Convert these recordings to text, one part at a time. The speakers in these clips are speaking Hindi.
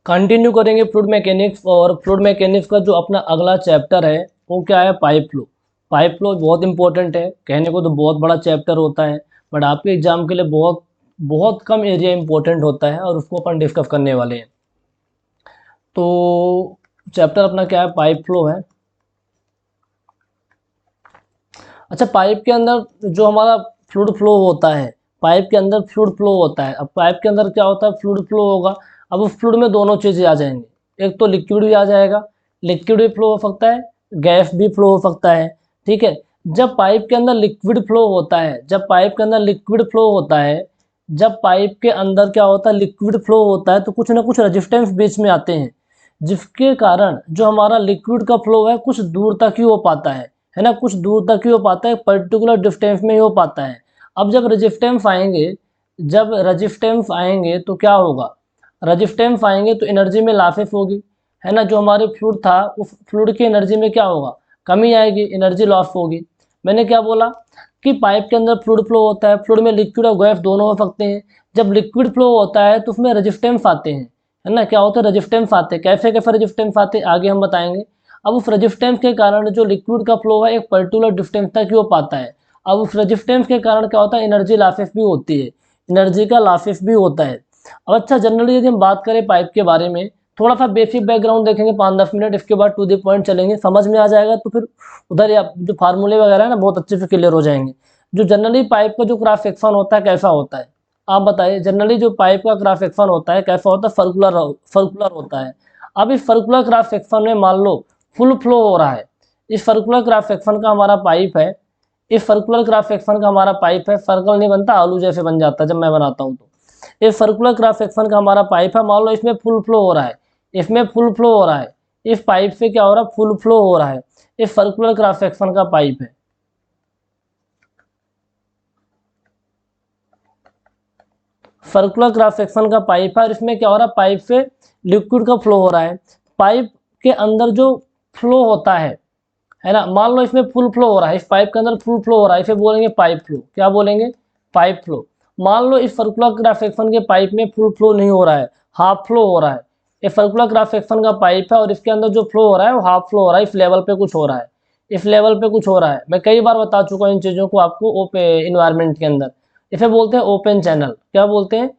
कंटिन्यू करेंगे फ्लूइड मैकेनिक्स। और फ्लूइड मैकेनिक्स का जो अपना अगला चैप्टर है वो क्या है, पाइप फ्लो। पाइप फ्लो बहुत इंपॉर्टेंट है, कहने को तो बहुत बड़ा चैप्टर होता है, बट आपके एग्जाम के लिए बहुत बहुत कम एरिया इंपॉर्टेंट होता है और उसको अपन डिस्कस करने वाले हैं। तो चैप्टर अपना क्या है, पाइप फ्लो है। अच्छा, पाइप के अंदर जो हमारा फ्लूइड फ्लो होता है, पाइप के अंदर फ्लूइड फ्लो होता है। अब पाइप के अंदर क्या होता है, फ्लूइड फ्लो होगा। अब उस फ्लूइड में दोनों चीज़ें आ जाएंगी, एक तो लिक्विड भी आ जाएगा, लिक्विड भी फ्लो हो सकता है, गैस भी फ्लो हो सकता है। ठीक है, जब पाइप के अंदर लिक्विड फ्लो होता है, जब पाइप के अंदर लिक्विड फ्लो होता है, जब पाइप के अंदर क्या होता है, लिक्विड फ्लो होता है, तो कुछ ना कुछ रेजिस्टेंस बीच में आते हैं, जिसके कारण जो हमारा लिक्विड का फ्लो है कुछ दूर तक ही हो पाता है ना, कुछ दूर तक ही हो पाता है, पर्टिकुलर डिस्टेंस में ही हो पाता है। अब जब रेजिस्टेंस आएंगे, जब रेजिस्टेंस आएंगे तो क्या होगा, रेजिस्टेंस आएंगे तो एनर्जी में लाफेस होगी, है ना। जो हमारे फ्लूइड था उस फ्लूइड की एनर्जी में क्या होगा, कमी आएगी, एनर्जी लॉस होगी। मैंने क्या बोला कि पाइप के अंदर फ्लूइड फ्लो होता है, फ्लूइड में लिक्विड और गैस दोनों हो सकते हैं। जब लिक्विड फ्लो होता है तो उसमें रेजिस्टेंस आते हैं, है ना। क्या होता है, रेजिस्टेंस आते हैं। कैसे कैसे रेजिस्टेंस आते हैं आगे हम बताएंगे। अब उस रेजिस्टेंस के कारण जो लिक्विड का फ्लो है एक पर्टिकुलर डिस्टेंस तक ही हो पाता है। अब उस रेजिस्टेंस के कारण क्या होता है, एनर्जी लॉसेस भी होती है, एनर्जी का लॉसेस भी होता है। अब अच्छा, जनरली यदि हम बात करें पाइप के बारे में, थोड़ा सा बेसिक बैकग्राउंड देखेंगे 5-10 मिनट, इसके बाद टू द पॉइंट चलेंगे, समझ में आ जाएगा तो फिर उधर या जो फार्मूले वगैरह है ना बहुत अच्छे से क्लियर हो जाएंगे। जो जनरली पाइप का जो क्रॉस सेक्शन होता है कैसा होता है, आप बताइए। जनरली जो पाइप का क्रॉस सेक्शन होता है कैसा होता है, सर्कुलर सर्कुलर होता है। अब इस सर्कुलर क्रॉस सेक्शन में मान लो फुल फ्लो हो रहा है, इस सर्कुलर क्रॉस सेक्शन का हमारा पाइप है, इस सर्कुलर क्रॉस सेक्शन का हमारा पाइप है, सर्कल नहीं बनता, आलू जैसे बन जाता है जब मैं बनाता हूँ तो। इस सर्कुलर क्रॉस सेक्शन का हमारा पाइप है, मान लो इसमें फुल फ्लो हो रहा है, इसमें फुल फ्लो हो रहा है, इस पाइप से क्या हो रहा है, फुल फ्लो हो रहा है। इस सर्कुलर क्रॉस सेक्शन का पाइप है, सर्कुलर क्रॉस सेक्शन का पाइप है, और इसमें क्या हो रहा है, पाइप से लिक्विड का फ्लो हो रहा है। पाइप के अंदर जो फ्लो होता है ना, मान लो इसमें फुल फ्लो हो रहा है, इस पाइप के अंदर फुल फ्लो हो रहा है, इसे बोलेंगे पाइप फ्लो। क्या बोलेंगे, पाइप फ्लो। मान लो इस सर्कुलर क्रॉस सेक्शन के पाइप में फुल फ्लो नहीं हो रहा है, हाफ फ्लो हो रहा है। ये सर्कुलर क्रॉस सेक्शन का पाइप है और इसके अंदर जो फ्लो हो रहा है वो हाफ फ्लो हो रहा है, इस लेवल पे कुछ हो रहा है, इस लेवल पे कुछ हो रहा है। मैं कई बार बता चुका हूँ इन चीज़ों को आपको इन्वायरमेंट के अंदर। इसे बोलते हैं ओपन चैनल। क्या बोलते हैं,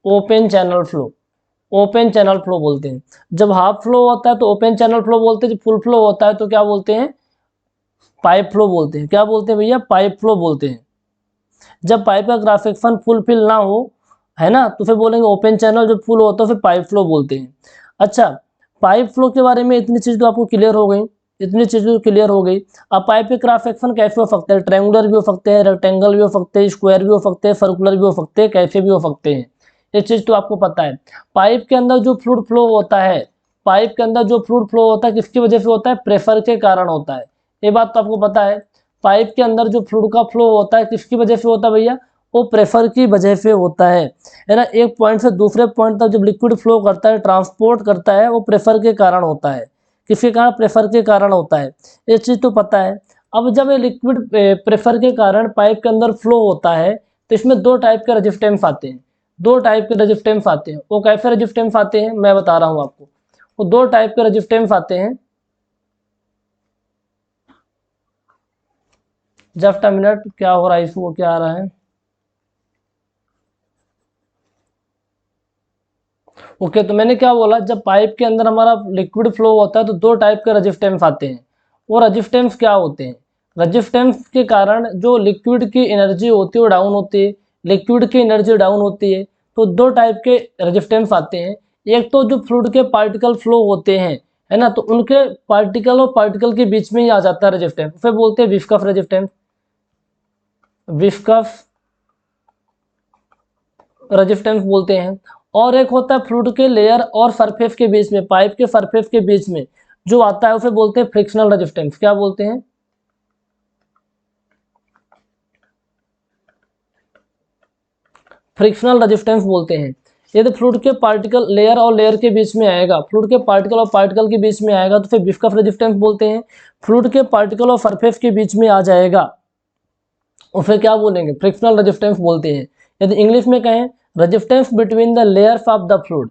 open channel flow, open channel flow बोलते हैं। जब हाफ फ्लो होता है तो ओपन चैनल फ्लो बोलते हैं, जब फुल फ्लो होता है तो क्या बोलते हैं, पाइप फ्लो बोलते हैं। क्या बोलते हैं भैया, पाइप फ्लो बोलते हैं। जब पाइप का क्रॉस सेक्शन फुल फिल ना हो, है ना, तो फिर बोलेंगे ओपन चैनल। जब फुल होता है फिर पाइप फ्लो बोलते हैं। अच्छा, पाइप फ्लो के बारे में इतनी चीज़ तो आपको क्लियर हो गई, इतनी चीज़ें तो क्लियर हो गई। अब पाइप के क्रॉस सेक्शन कैसे हो सकते हैं, ट्रायंगुलर भी हो सकते हैं, रेक्टेंगल भी हो सकते हैं, स्क्वायर भी हो सकते हैं, सर्कुलर भी हो सकते हैं, कैसे भी हो सकते हैं, ये चीज़ तो आपको पता है। पाइप के अंदर जो फ्लूइड फ्लो होता है, पाइप के अंदर जो फ्लूइड फ्लो होता है किसकी वजह से होता है, प्रेशर के कारण होता है। ये बात तो आपको पता है। पाइप के अंदर जो फ्लूइड का फ्लो होता है किसकी वजह से होता है भैया, वो प्रेशर की वजह से होता है ना। एक पॉइंट से दूसरे पॉइंट तक जब लिक्विड फ्लो करता है, ट्रांसपोर्ट करता है, वो प्रेशर के कारण होता है। किसके कारण, प्रेशर के कारण होता है, ये चीज़ तो पता है। अब जब ये लिक्विड प्रेशर के कारण पाइप के अंदर फ्लो होता है तो इसमें दो टाइप के रेजिस्टेंस आते हैं, दो टाइप के रेजिस्टेंस आते हैं। वो कैसे रेजिस्टेंस आते हैं मैं बता रहा हूँ आपको। वो दो टाइप के रेजिस्टेंस आते हैं, जस्ट अ मिनट, क्या हो रहा है इशू, क्या आ रहा है। ओके, तो मैंने क्या बोला, जब पाइप के अंदर हमारा लिक्विड फ्लो होता है तो दो टाइप के रेजिस्टेंस आते हैं। वो रेजिस्टेंस क्या होते हैं, रेजिस्टेंस के कारण जो लिक्विड की एनर्जी होती है वो डाउन होती है, लिक्विड की एनर्जी डाउन होती है। तो दो टाइप के रेजिस्टेंस आते हैं। एक तो जो फ्लूइड के पार्टिकल फ्लो होते हैं, है ना, तो उनके पार्टिकल और पार्टिकल के बीच में ही आ जाता है रेजिस्टेंस, फिर बोलते हैं विस्कस रेजिस्टेंस, विस्कस रेजिस्टेंस बोलते हैं। और एक होता है फ्लूइड के लेयर और सरफेस के बीच में, पाइप के सरफेस के बीच में जो आता है उसे बोलते हैं फ्रिक्शनल रेजिस्टेंस। क्या बोलते हैं, फ्रिक्शनल रेजिस्टेंस बोलते हैं। यदि फ्लूइड के पार्टिकल लेयर और लेयर के बीच में आएगा, फ्लूइड के पार्टिकल और पार्टिकल के बीच में आएगा तो फिर विस्कस रेजिस्टेंस बोलते हैं। फ्लूइड के पार्टिकल और सरफेस के बीच में आ जाएगा और फिर क्या बोलेंगे, फ्रिक्शनल रेजिस्टेंस बोलते हैं। यदि इंग्लिश में कहें, resistance between the layers of the fluid,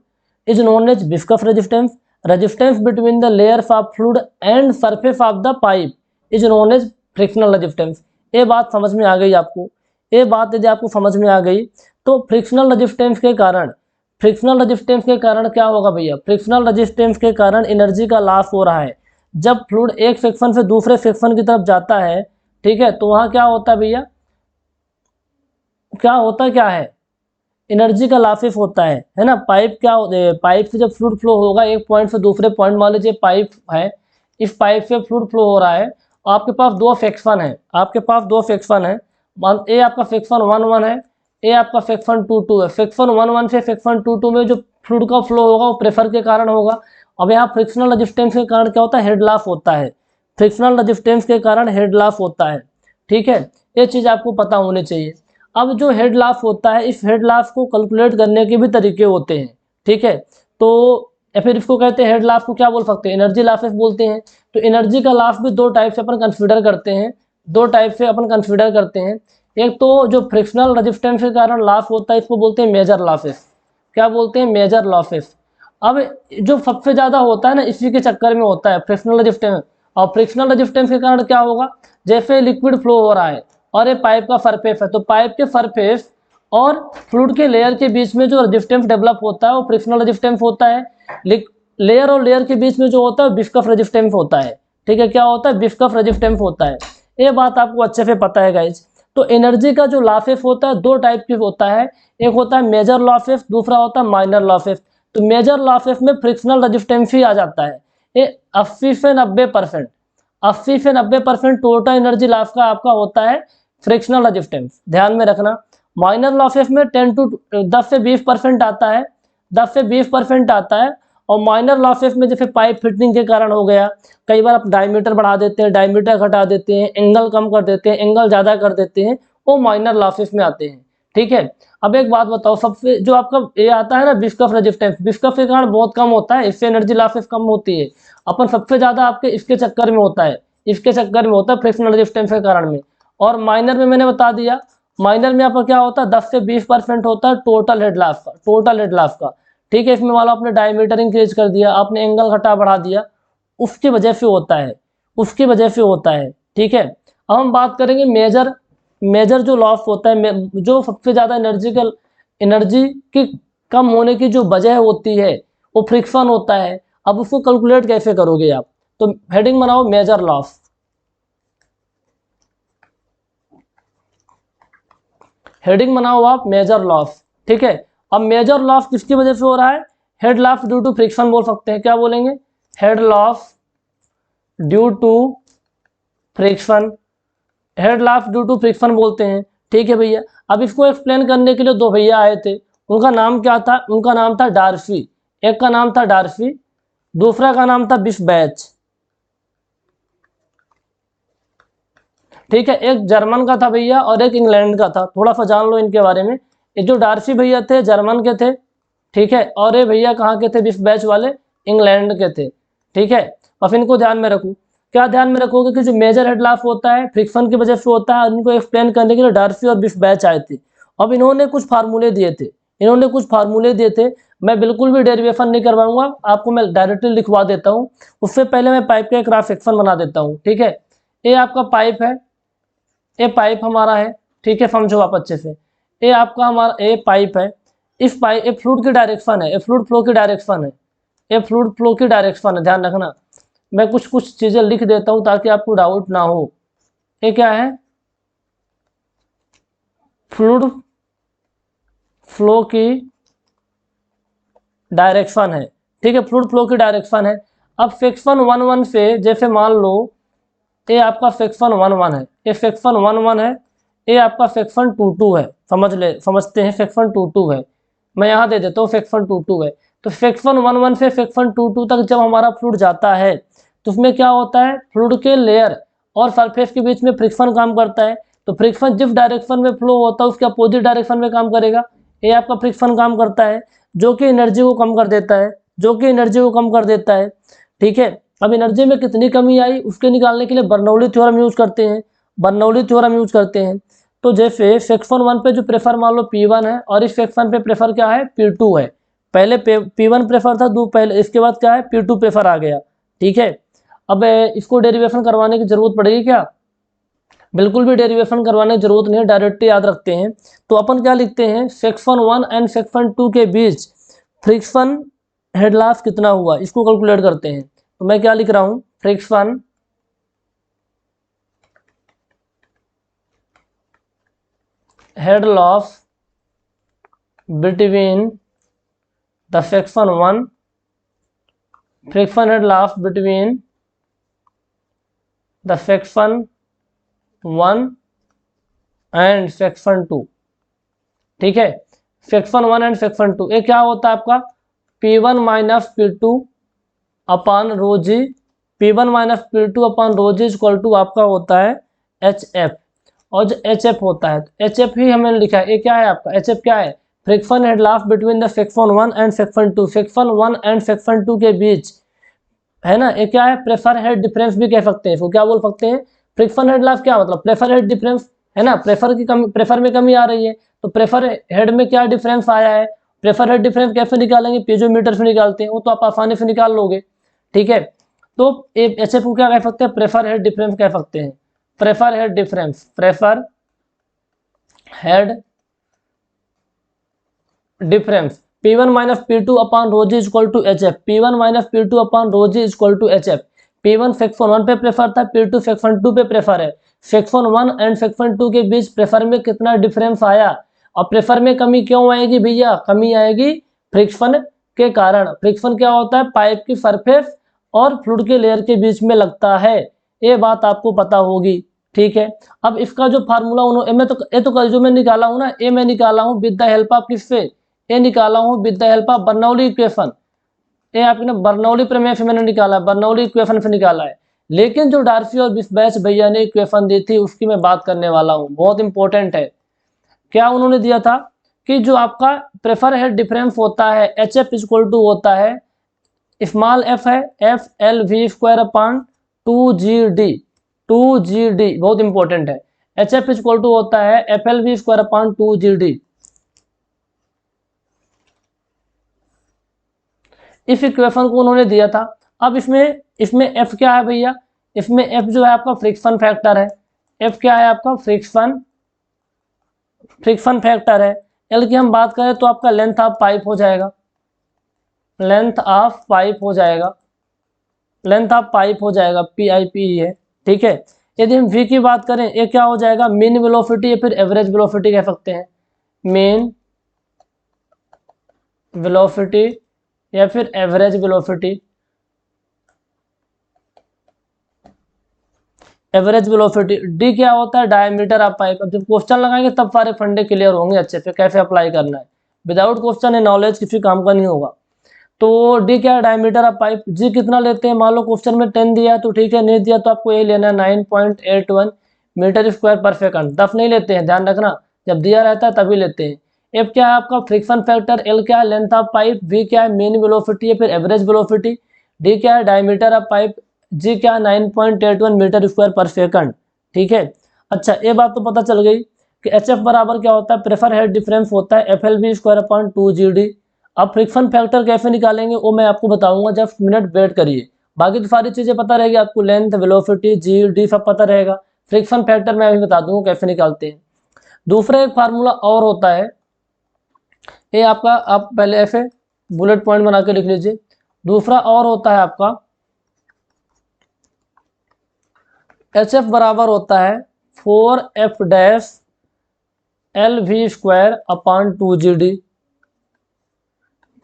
is known as viscous resistance. Resistance between the layers of fluid and surface of the pipe is known as frictional resistance. ये बात समझ में आ गई आपको? ये बात यदि आपको समझ में आ गई तो फ्रिक्शनल रेजिस्टेंस के कारण क्या होगा भैया? फ्रिक्शनल रेजिस्टेंस के कारण एनर्जी का लॉस हो रहा है। जब फ्लूइड एक सेक्शन से दूसरे सेक्शन की तरफ जाता है, ठीक है, तो वहां क्या होता है भैया? क्या है? एनर्जी का लॉसेस होता है ना। पाइप से जब फ्लूइड फ्लो होगा एक पॉइंट से दूसरे पॉइंट, मान लीजिए पाइप है, इस पाइप से फ्लूइड फ्लो हो रहा है, आपके पास दो सेक्शन है, ए आपका सेक्शन 1 1 है, ए आपका सेक्शन 2 2 है। सेक्शन 1 1 से सेक्शन 2 2 में जो फ्लूइड का फ्लो होगा वो प्रेशर के कारण होगा। अब यहाँ फ्रिक्शनल रेजिस्टेंस के कारण क्या होता है? हेड लॉस होता है। फ्रिक्शनल रेजिस्टेंस के कारण हेड लॉस होता है, ठीक है, ये चीज़ आपको पता होनी चाहिए। अब जो हेड लॉस होता है, इस हेड लॉस को कैलकुलेट करने के भी तरीके होते हैं, ठीक है, तो या फिर इसको कहते हैं, हेड लॉस को क्या बोल सकते हैं? एनर्जी लॉसेस बोलते हैं। तो एनर्जी का लॉस भी दो टाइप से अपन कंसीडर करते हैं। एक तो जो फ्रिक्शनल रेजिस्टेंस के कारण लॉस होता है, इसको बोलते हैं मेजर लॉसेस। क्या बोलते हैं? Major losses. अब जो सबसे ज़्यादा होता है ना, इसी के चक्कर में होता है फ्रिक्शनल रेजिस्टेंस। और फ्रिक्शनल रेजिस्टेंस के कारण क्या होगा? जैसे लिक्विड फ्लो हो रहा है और ये पाइप का सरफेस है, तो पाइप के सरफेस और फ्लूइड के लेयर के बीच में जो रेजिस्टेंस डेवलप होता है वो फ्रिक्शनल रेजिस्टेंस होता है। लेयर और लेयर के बीच में जो होता है विस्कस रेजिस्टेंस होता है, ठीक है, क्या होता है? विस्कस रेजिस्टेंस होता है। ये बात आपको अच्छे से पता है गाइज। तो एनर्जी का जो लॉसेस होता है दो टाइप की होता है, एक होता है मेजर लॉसेस, दूसरा होता है माइनर लॉसेस। तो मेजर लॉसेस में फ्रिक्शनल रेजिस्टेंस ही आ जाता है। ये 80 से 90% टोटल एनर्जी लॉस का आपका होता है फ्रिक्शनल रेजिस्टेंस, ध्यान में रखना। माइनर लॉसेस में 10 से 20% आता है, 10 से 20% आता है। और माइनर लॉसेस में जैसे पाइप फिटिंग के कारण हो गया, कई बार आप डायमीटर बढ़ा देते हैं, डायमीटर घटा देते हैं, एंगल कम कर देते हैं, एंगल ज़्यादा कर देते हैं, वो माइनर लॉसेस में आते हैं, ठीक है। अब एक बात बताओ, सबसे जो आपका ये आता है ना विस्कस रेजिस्टेंस, विस्कस के कारण बहुत कम होता है, इससे एनर्जी लॉसेस कम होती है। अपन सबसे ज़्यादा आपके इसके चक्कर में होता है, फ्रिक्शनल रेजिस्टेंस के कारण में। और माइनर में मैंने बता दिया, माइनर में आपका क्या होता है? 10 से 20% होता है टोटल हेड लॉस का, ठीक है। इसमें वाला आपने डायमीटर इंक्रीज कर दिया, आपने एंगल घटा बढ़ा दिया, उसकी वजह से होता है, ठीक है। अब हम बात करेंगे मेजर जो लॉस होता है, जो सबसे ज़्यादा एनर्जी की कम होने की जो वजह होती है वो फ्रिक्शन होता है। अब उसको कैलकुलेट कैसे करोगे आप? तो हेडिंग बनाओ मेजर लॉस, ठीक है। अब मेजर लॉस किसकी वजह से हो रहा है? Head loss due to friction बोल सकते हैं, क्या बोलेंगे? Head loss due to friction, बोलते हैं, ठीक है भैया। अब इसको एक्सप्लेन करने के लिए दो भैया आए थे, उनका नाम क्या था? उनका नाम था डार्सी, एक का नाम था डार्सी, दूसरा का नाम था बिस्बैच, ठीक है। एक जर्मन का था भैया और एक इंग्लैंड का था, थोड़ा सा जान लो इनके बारे में। ये जो डार्सी भैया थे जर्मन के थे, ठीक है, और ये भैया कहाँ के थे? बिस्बैच वाले इंग्लैंड के थे, ठीक है। अब इनको ध्यान में रखो, क्या ध्यान में रखोगे कि जो मेजर हेड लॉस होता है फ्रिक्शन की वजह से होता है, इनको एक्सप्लेन करने के लिए डार्सी और बिस्बैच आए थे। अब इन्होंने कुछ फार्मूले दिए थे, मैं बिल्कुल भी डेरिवेशन नहीं करवाऊंगा आपको, मैं डायरेक्टली लिखवा देता हूँ। उससे पहले मैं पाइप का एक क्रॉस सेक्शन बना देता हूँ, ठीक है। ये आपका पाइप है, ये पाइप हमारा है, ठीक है, समझो आप अच्छे से। ये आपका हमारा ये पाइप है, इस पाइप ये फ्लूइड की डायरेक्शन है, ये फ्लूइड फ्लो की डायरेक्शन है, ध्यान रखना। मैं कुछ चीज़ें लिख देता हूँ ताकि आपको डाउट ना हो। ये क्या है? फ्लूइड फ्लो की डायरेक्शन है, ठीक है, फ्लूइड फ्लो की डायरेक्शन है। अब सेक्शन 1 1 से जैसे मान लो ये आपका सेक्शन 1 1 है, ये सेक्शन 1 1 है, ये आपका सेक्शन 2 2 है, समझते हैं सेक्शन 2 2 है, मैं यहाँ दे देता हूँ सेक्शन 2 2 है। तो सेक्शन 1 1 से सेक्शन 2 2 तक जब हमारा फ्लूइड जाता है तो उसमें क्या होता है? फ्लूइड के लेयर और सरफेस के बीच में फ्रिक्शन काम करता है। तो फ्रिक्शन जिस डायरेक्शन में फ्लो होता है उसके अपोजिट डायरेक्शन में काम करेगा, ये आपका फ्रिक्शन काम करता है, जो कि एनर्जी को कम कर देता है, ठीक है। अब एनर्जी में कितनी कमी आई उसके निकालने के लिए बर्नौली थ्योरम यूज करते हैं। तो जैसे सेक्शन 1 पे जो प्रेशर मान लो P1 है और इस सेक्शन पे प्रेशर क्या है? P2 है। पहले P1 प्रेफर था, पहले इसके बाद क्या है P2 प्रेफर आ गया। ठीक है, अब इसको डेरिवेशन करवाने की जरूरत पड़ेगी क्या? बिल्कुल भी डेरिवेशन करवाने की जरूरत नहीं है, डायरेक्ट याद रखते हैं। तो अपन क्या लिखते हैं, सेक्शन 1 एंड सेक्शन 2 के बीच फ्रिक्शन हेड लॉस कितना हुआ, इसको कैलकुलेट करते हैं। तो मैं क्या लिख रहा हूं, friction head loss between the section 1, friction head loss between the section 1 and section 2। ठीक है, सेक्शन 1 एंड सेक्शन 2, ये क्या होता है आपका P1 minus P2 upon rho G, P1 minus P2 upon rho G equal to आपका होता है HF। और जो HF होता है, HF ही हमें लिखा है, ये क्या है आपका HF क्या है, friction head loss between the section 1 and section 2, section 1 and section 2 के बीच, है ना। ये क्या है, प्रेशर हेड डिफरेंस भी कह सकते हैं इसको, क्या बोल सकते हैं, फ्रिक्शन हेड लॉस क्या मतलब प्रेशर हेड डिफरेंस, है ना। प्रेशर की कमी, प्रेशर में कमी आ रही है, तो प्रेशर हेड में क्या डिफरेंस आया है। प्रेशर हेड डिफरेंस कैसे निकालेंगे, पीजोमीटर से निकालते हैं, वो तो आप आसानी से निकाल लोगे। ठीक है, तो HF को क्या कह सकते हैं, प्रेशर हेड डिफरेंस कह सकते हैं, pressure head difference, pressure head difference P1 minus P2 upon rho G equal to HF, P1 minus P2 upon rho G equal to HF। P1 section 1 पे प्रेफर था, P2 सेक्शन 2 पे प्रेफर है, सेक्शन 1 एंड सेक्शन 2 के बीच प्रेफर में कितना डिफरेंस आया। और प्रेफर में कमी क्यों आएगी भैया, कमी आएगी फ्रिक्शन के कारण। फ्रिक्शन क्या होता है, पाइप की सरफेस और फ्लूइड के लेयर के बीच में लगता है, ये बात आपको पता होगी। ठीक है, अब इसका जो फार्मूला उन्होंने, ये तो जो मैं निकाला हूं ना, ये मैं निकाला हूं विद द हेल्प ऑफ किससे, ये निकाला हूं with the help of Bernoulli equation. ये आपने बर्नौली प्रमेय से मैंने निकाला, बर्नौली इक्वेशन से निकाला है। लेकिन जो डार्सी और बिस्बैच भैया ने इक्वेशन दी थी उसकी मैं बात करने वाला हूं, बहुत इंपॉर्टेंट है। क्या उन्होंने दिया था कि जो आपका प्रेफर हेड डिफरेंस होता है HF इक्वल टू होता है, स्मॉल f है FLV square upon 2GD, 2GD बहुत इंपॉर्टेंट है। HF इक्वल टू होता है FLV स्क्वायर अपान 2GD। इस इक्वेशन को उन्होंने दिया था। अब इसमें F क्या है भैया, इसमें F जो है आपका फ्रिक्शन फैक्टर है, F क्या है आपका फ्रिक्शन फैक्टर है। L की हम बात करें तो आपका लेंथ ऑफ पाइप हो जाएगा, लेंथ ऑफ पाइप हो जाएगा, लेंथ ऑफ पाइप हो जाएगा PIP है। ठीक है, यदि हम V की बात करें, ये क्या हो जाएगा, मीन वेलोसिटी या फिर एवरेज वेलोसिटी कह सकते हैं, मीन वेलोसिटी या फिर average velocity, average velocity. D क्या होता है, डायमीटर ऑफ पाइप। अब जब क्वेश्चन लगाएंगे तब सारे फंडे क्लियर होंगे अच्छे से, कैसे अप्लाई करना है। विदाउट क्वेश्चन है नॉलेज किसी काम का नहीं होगा। तो D क्या है, डायमीटर ऑफ पाइप। G कितना लेते हैं, मान लो क्वेश्चन में 10 दिया तो ठीक है, नहीं दिया तो आपको ये लेना है 9.81 मीटर स्क्वायर पर सेकंड। 10 नहीं लेते हैं, ध्यान रखना, जब दिया रहता है तभी लेते हैं। F क्या है आपका फ्रिक्शन फैक्टर, L क्या है लेंथ ऑफ पाइप, V क्या है मीन वेलोसिटी या फिर एवरेज वेलोसिटी, D क्या है डायमीटर ऑफ पाइप, G क्या है 9.81 मीटर स्क्वायर पर सेकंड। ठीक है, अच्छा ये बात तो पता चल गई कि HF बराबर क्या होता है, प्रेफर हेड डिफरेंस होता है FLV स्क्वायर अपॉन 2GD। अब फ्रिक्शन फैक्टर कैसे निकालेंगे वो मैं आपको बताऊंगा, जस्ट मिनट वेट करिए। बाकी तो सारी चीजें पता रहेगी आपको, लेंथ वेलोसिटी GD सब पता रहेगा। फ्रिक्शन फैक्टर मैं अभी बता दूंगा कैसे निकालते हैं। दूसरा एक फार्मूला और होता है, ये आपका, आप पहले ऐसे बुलेट पॉइंट बना के लिख लीजिए। दूसरा और होता है आपका HF बराबर होता है 4F dash LV square upon 2GD।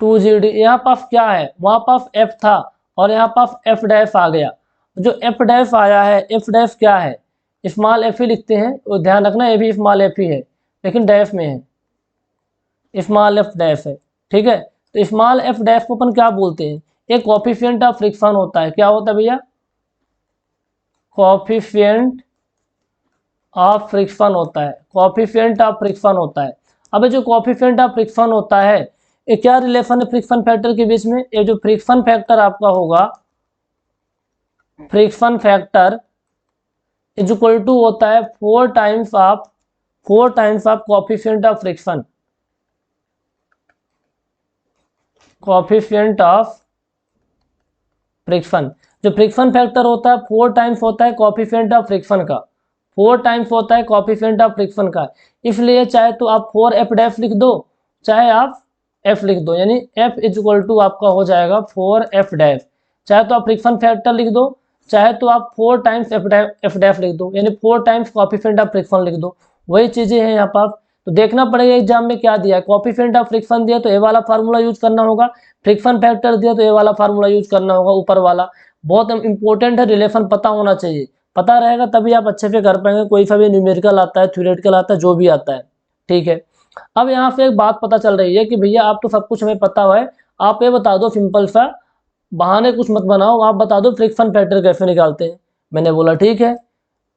2GD यहाँ पास क्या है, वहां पास F था और यहाँ पास F डैश आ गया। जो F डैश आया है, F डैश क्या है, स्मॉल f ही लिखते हैं, वो ध्यान रखना, ये भी स्मॉल f ही है लेकिन डैश में है, स्मॉल f डैश है। ठीक है, तो स्मॉल f डैश को अपन क्या बोलते हैं, एक कोएफिशिएंट ऑफ फ्रिक्शन होता है। क्या होता है भैया, कोएफिशिएंट ऑफ फ्रिक्शन होता है, कोएफिशिएंट ऑफ फ्रिक्शन होता है। अब जो कोएफिशिएंट ऑफ फ्रिक्शन होता है, ये क्या रिलेशन है फ्रिक्शन फैक्टर के बीच में, ये जो फ्रिक्शन फैक्टर आपका होगा, friction factor is equal to होता है 4 times of coefficient of friction. Coefficient of friction. जो फ्रिक्शन फैक्टर होता है 4 टाइम्स होता है कोएफिशिएंट ऑफ फ्रिक्शन का, 4 टाइम्स होता है कोएफिशिएंट ऑफ फ्रिक्शन का। इसलिए चाहे तो आप 4 एफ डैफ लिख दो, चाहे आप एफ लिख दो, यानी एफ इज इक्वल टू आपका हो जाएगा 4 एफ डैफ। चाहे तो आप फ्रिक्शन फैक्टर लिख दो, चाहे तो आप 4 टाइम्स एफ डैफ लिख दो, यानी 4 टाइम्स कोएफिशिएंट ऑफ फ्रिक्शन लिख दो। वही चीजें हैं यहाँ पर। तो देखना पड़ेगा एग्जाम में क्या दिया है। कोएफिशिएंट ऑफ फ्रिक्शन दिया तो ए वाला फार्मूला यूज करना होगा, फ्रिक्शन फैक्टर दिया तो ए वाला फार्मूला यूज करना होगा, ऊपर वाला। बहुत इंपॉर्टेंट है, रिलेशन पता होना चाहिए। पता रहेगा तभी आप अच्छे से कर पाएंगे, कोई सा भी न्यूमेरिकल आता है, थ्योरेटिकल आता है, जो भी आता है। ठीक है, अब यहाँ से एक बात पता चल रही है कि भैया आप तो सब कुछ हमें पता है, आप ये बता दो, सिंपल सा बहाने कुछ मत बनाओ, आप बता दो फ्रिक्शन फैक्टर कैसे निकालते हैं। मैंने बोला ठीक है,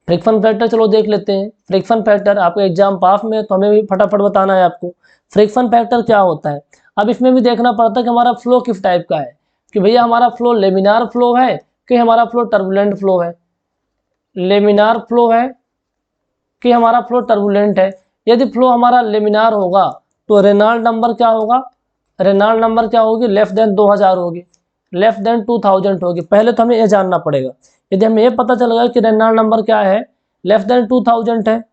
फ्रिक्शन फैक्टर चलो देख लेते हैं। फ्रिक्शन फैक्टर आपका एग्जाम पास में है तो हमें भी फटाफट बताना है आपको फ्रिक्शन फैक्टर क्या होता है। अब इसमें भी देखना पड़ता है कि हमारा फ्लो किस टाइप का है, कि भैया हमारा फ्लो लेमिनार फ्लो है कि हमारा फ्लो टर्बुलेंट फ्लो है, लेमिनार फ्लो है कि हमारा फ्लो टर्बुलेंट है। यदि फ्लो हमारा लेमिनार होगा तो रेनॉल्ड नंबर क्या होगा, रेनॉल्ड नंबर क्या होगी, लेस देन 2000 होगी, लेस देन 2000 होगी। पहले तो हमें ये जानना पड़ेगा। यदि हमें ये पता चल गया कि रेनॉल्ड नंबर क्या है, लेस देन 2000 है,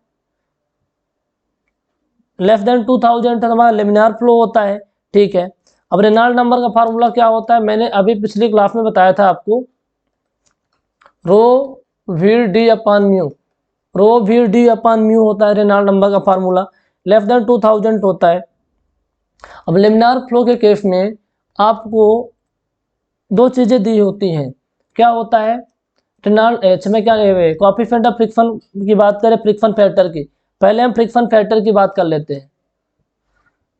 लेस देन 2000 है, तो हमारा लेमिनार फ्लो होता है। ठीक है, अब रेनॉल्ड नंबर का फार्मूला क्या होता है, मैंने अभी पिछली क्लास में बताया था आपको, rho V D upon mu, rho V D upon mu होता है रेनॉल्ड नंबर का फार्मूला, लेस देन 2000 होता है। अब लेमिनार फ्लो के केस में आपको दो चीजें दी होती हैं, क्या होता है, रेनॉल्ड एच में क्या कोएफिशिएंट ऑफ फ्रिक्शन की बात करें, फ्रिक्शन फैक्टर की, पहले हम फ्रिक्शन फैक्टर की बात कर लेते हैं,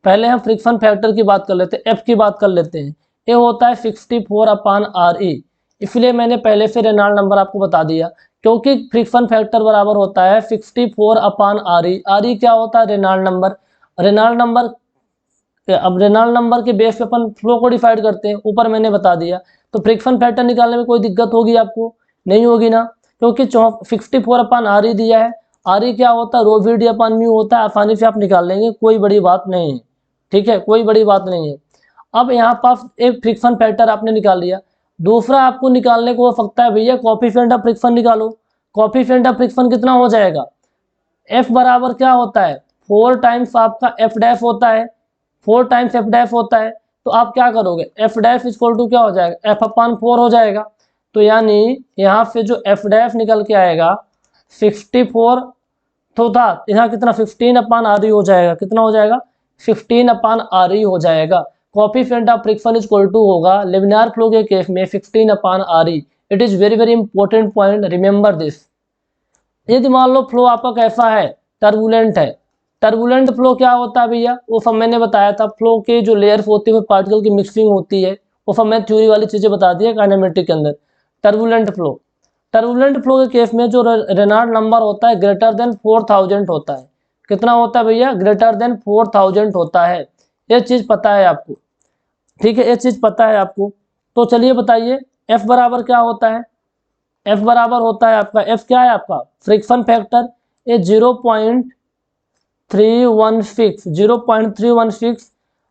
पहले हम फ्रिक्शन फैक्टर की बात कर लेते हैं, एफ की बात कर लेते हैं। ये होता है 64 अपान आर ई, इसलिए मैंने पहले से रेनॉल्ड नंबर आपको बता दिया, क्योंकि फ्रिक्शन फैक्टर बराबर होता है 64 अपान आर ई। आर ई क्या होता है, रेनॉल्ड नंबर। रेनॉल्ड नंबर, अब रेनॉल्ड नंबर के बेस पे अपन फ्लो को डिसाइड करते हैं, ऊपर मैंने बता दिया। तो फ्रिक्शन फैक्टर निकालने में कोई दिक्कत होगी आपको, नहीं होगी ना, क्योंकि 64 अपान आर ई दिया है। आर ई क्या होता है, रो वी डी अपान म्यू होता है, आसानी से आप निकाल लेंगे, कोई बड़ी बात नहीं है। ठीक है, कोई बड़ी बात नहीं है। अब यहाँ पास एक फ्रिक्शन फैक्टर आपने निकाल लिया, दूसरा आपको निकालने को हो सकता है भैया कोएफिशिएंट ऑफ फ्रिक्शन निकालो। कोएफिशिएंट ऑफ फ्रिक्शन कितना हो जाएगा, एफ बराबर क्या होता है, 4 टाइम्स आपका एफ डैश होता है, 4 टाइम्स एफ डैश होता है। तो आप क्या करोगे, एफ डैश इक्वल टू क्या हो जाएगा, एफ अपान 4 हो जाएगा। तो यानी यहाँ से जो एफ डैश निकल के आएगा 64, तो था यहाँ कितना 15 अपान आर ई हो जाएगा, कितना हो जाएगा 15 अपान आर ई हो जाएगा। Coefficient of friction equal to होगा लेमिनार फ्लो के केस में 15 upon R E. It is very very important point, remember this. यदि मान लो फ्लो आपका कैसा है, टर्बुलेंट है, टर्बुलेंट फ्लो क्या होता है भैया, वो सब मैंने बताया था, फ्लो के जो लेयर्स होती है पार्टिकल की मिक्सिंग होती है, वो सब मैंने थ्योरी वाली चीजें बता दी है काइनेमेटिक के अंदर। टर्बुलेंट फ्लो, टर्बुलेंट फ्लो के केस में जो रेनॉल्ड नंबर होता है ग्रेटर देन 4000 होता है। कितना होता है भैया, ग्रेटर देन 4000 होता है। ये चीज पता है आपको, ठीक है, ये चीज पता है आपको। तो चलिए बताइए एफ बराबर क्या होता है, एफ बराबर होता है आपका, एफ क्या है आपका, फ्रिक्शन फैक्टर। ये 0.316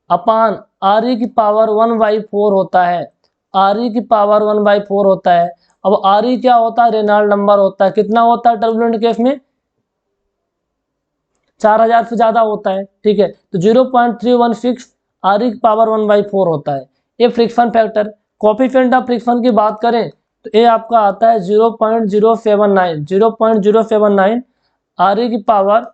अपान आर ई की पावर 1/4 होता है, आर ई की पावर 1/4 होता है। अब आर ई क्या होता है, रेनॉल्ड नंबर होता है, कितना होता है टर्बुलेंट केस में 4000 से ज्यादा होता है। ठीक है, तो 0.316 आर ई की पावर 1/4 होता है, ये friction factor. Coefficient of friction की बात करें तो ये आपका आता है 0.079 आर ई की पावर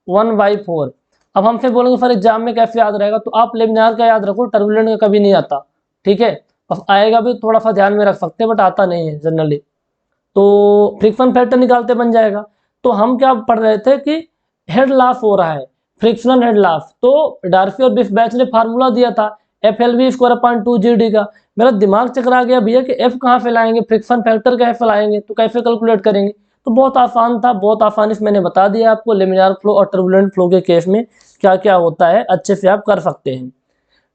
1/4। अब हमसे बोलेंगे सर एग्जाम में कैसे याद रहेगा, तो आप लेमिनार का याद रखो, टर्बुलेंट का कभी नहीं आता। ठीक है, अब आएगा भी थोड़ा सा ध्यान में रख सकते हैं, बट आता नहीं है जनरली। तो फ्रिक्शन फैक्टर निकालते बन जाएगा। तो हम क्या पढ़ रहे थे कि हेड लॉस हो रहा है, फ्रिक्शनल हेड लॉस। तो डार्सी और बैच ने फार्मूला दिया था FLV²/2GD का। मेरा दिमाग चकरा गया भैया कि एफ कहाँ से लाएंगे, फ्रिक्शन फैक्टर कैसे लाएंगे, तो कैसे कैलकुलेट करेंगे। तो बहुत आसान था, बहुत आसानी से मैंने बता दिया आपको लेमिनार फ्लो और टर्बुलेंट फ्लो के केस में क्या क्या होता है, अच्छे से आप कर सकते हैं।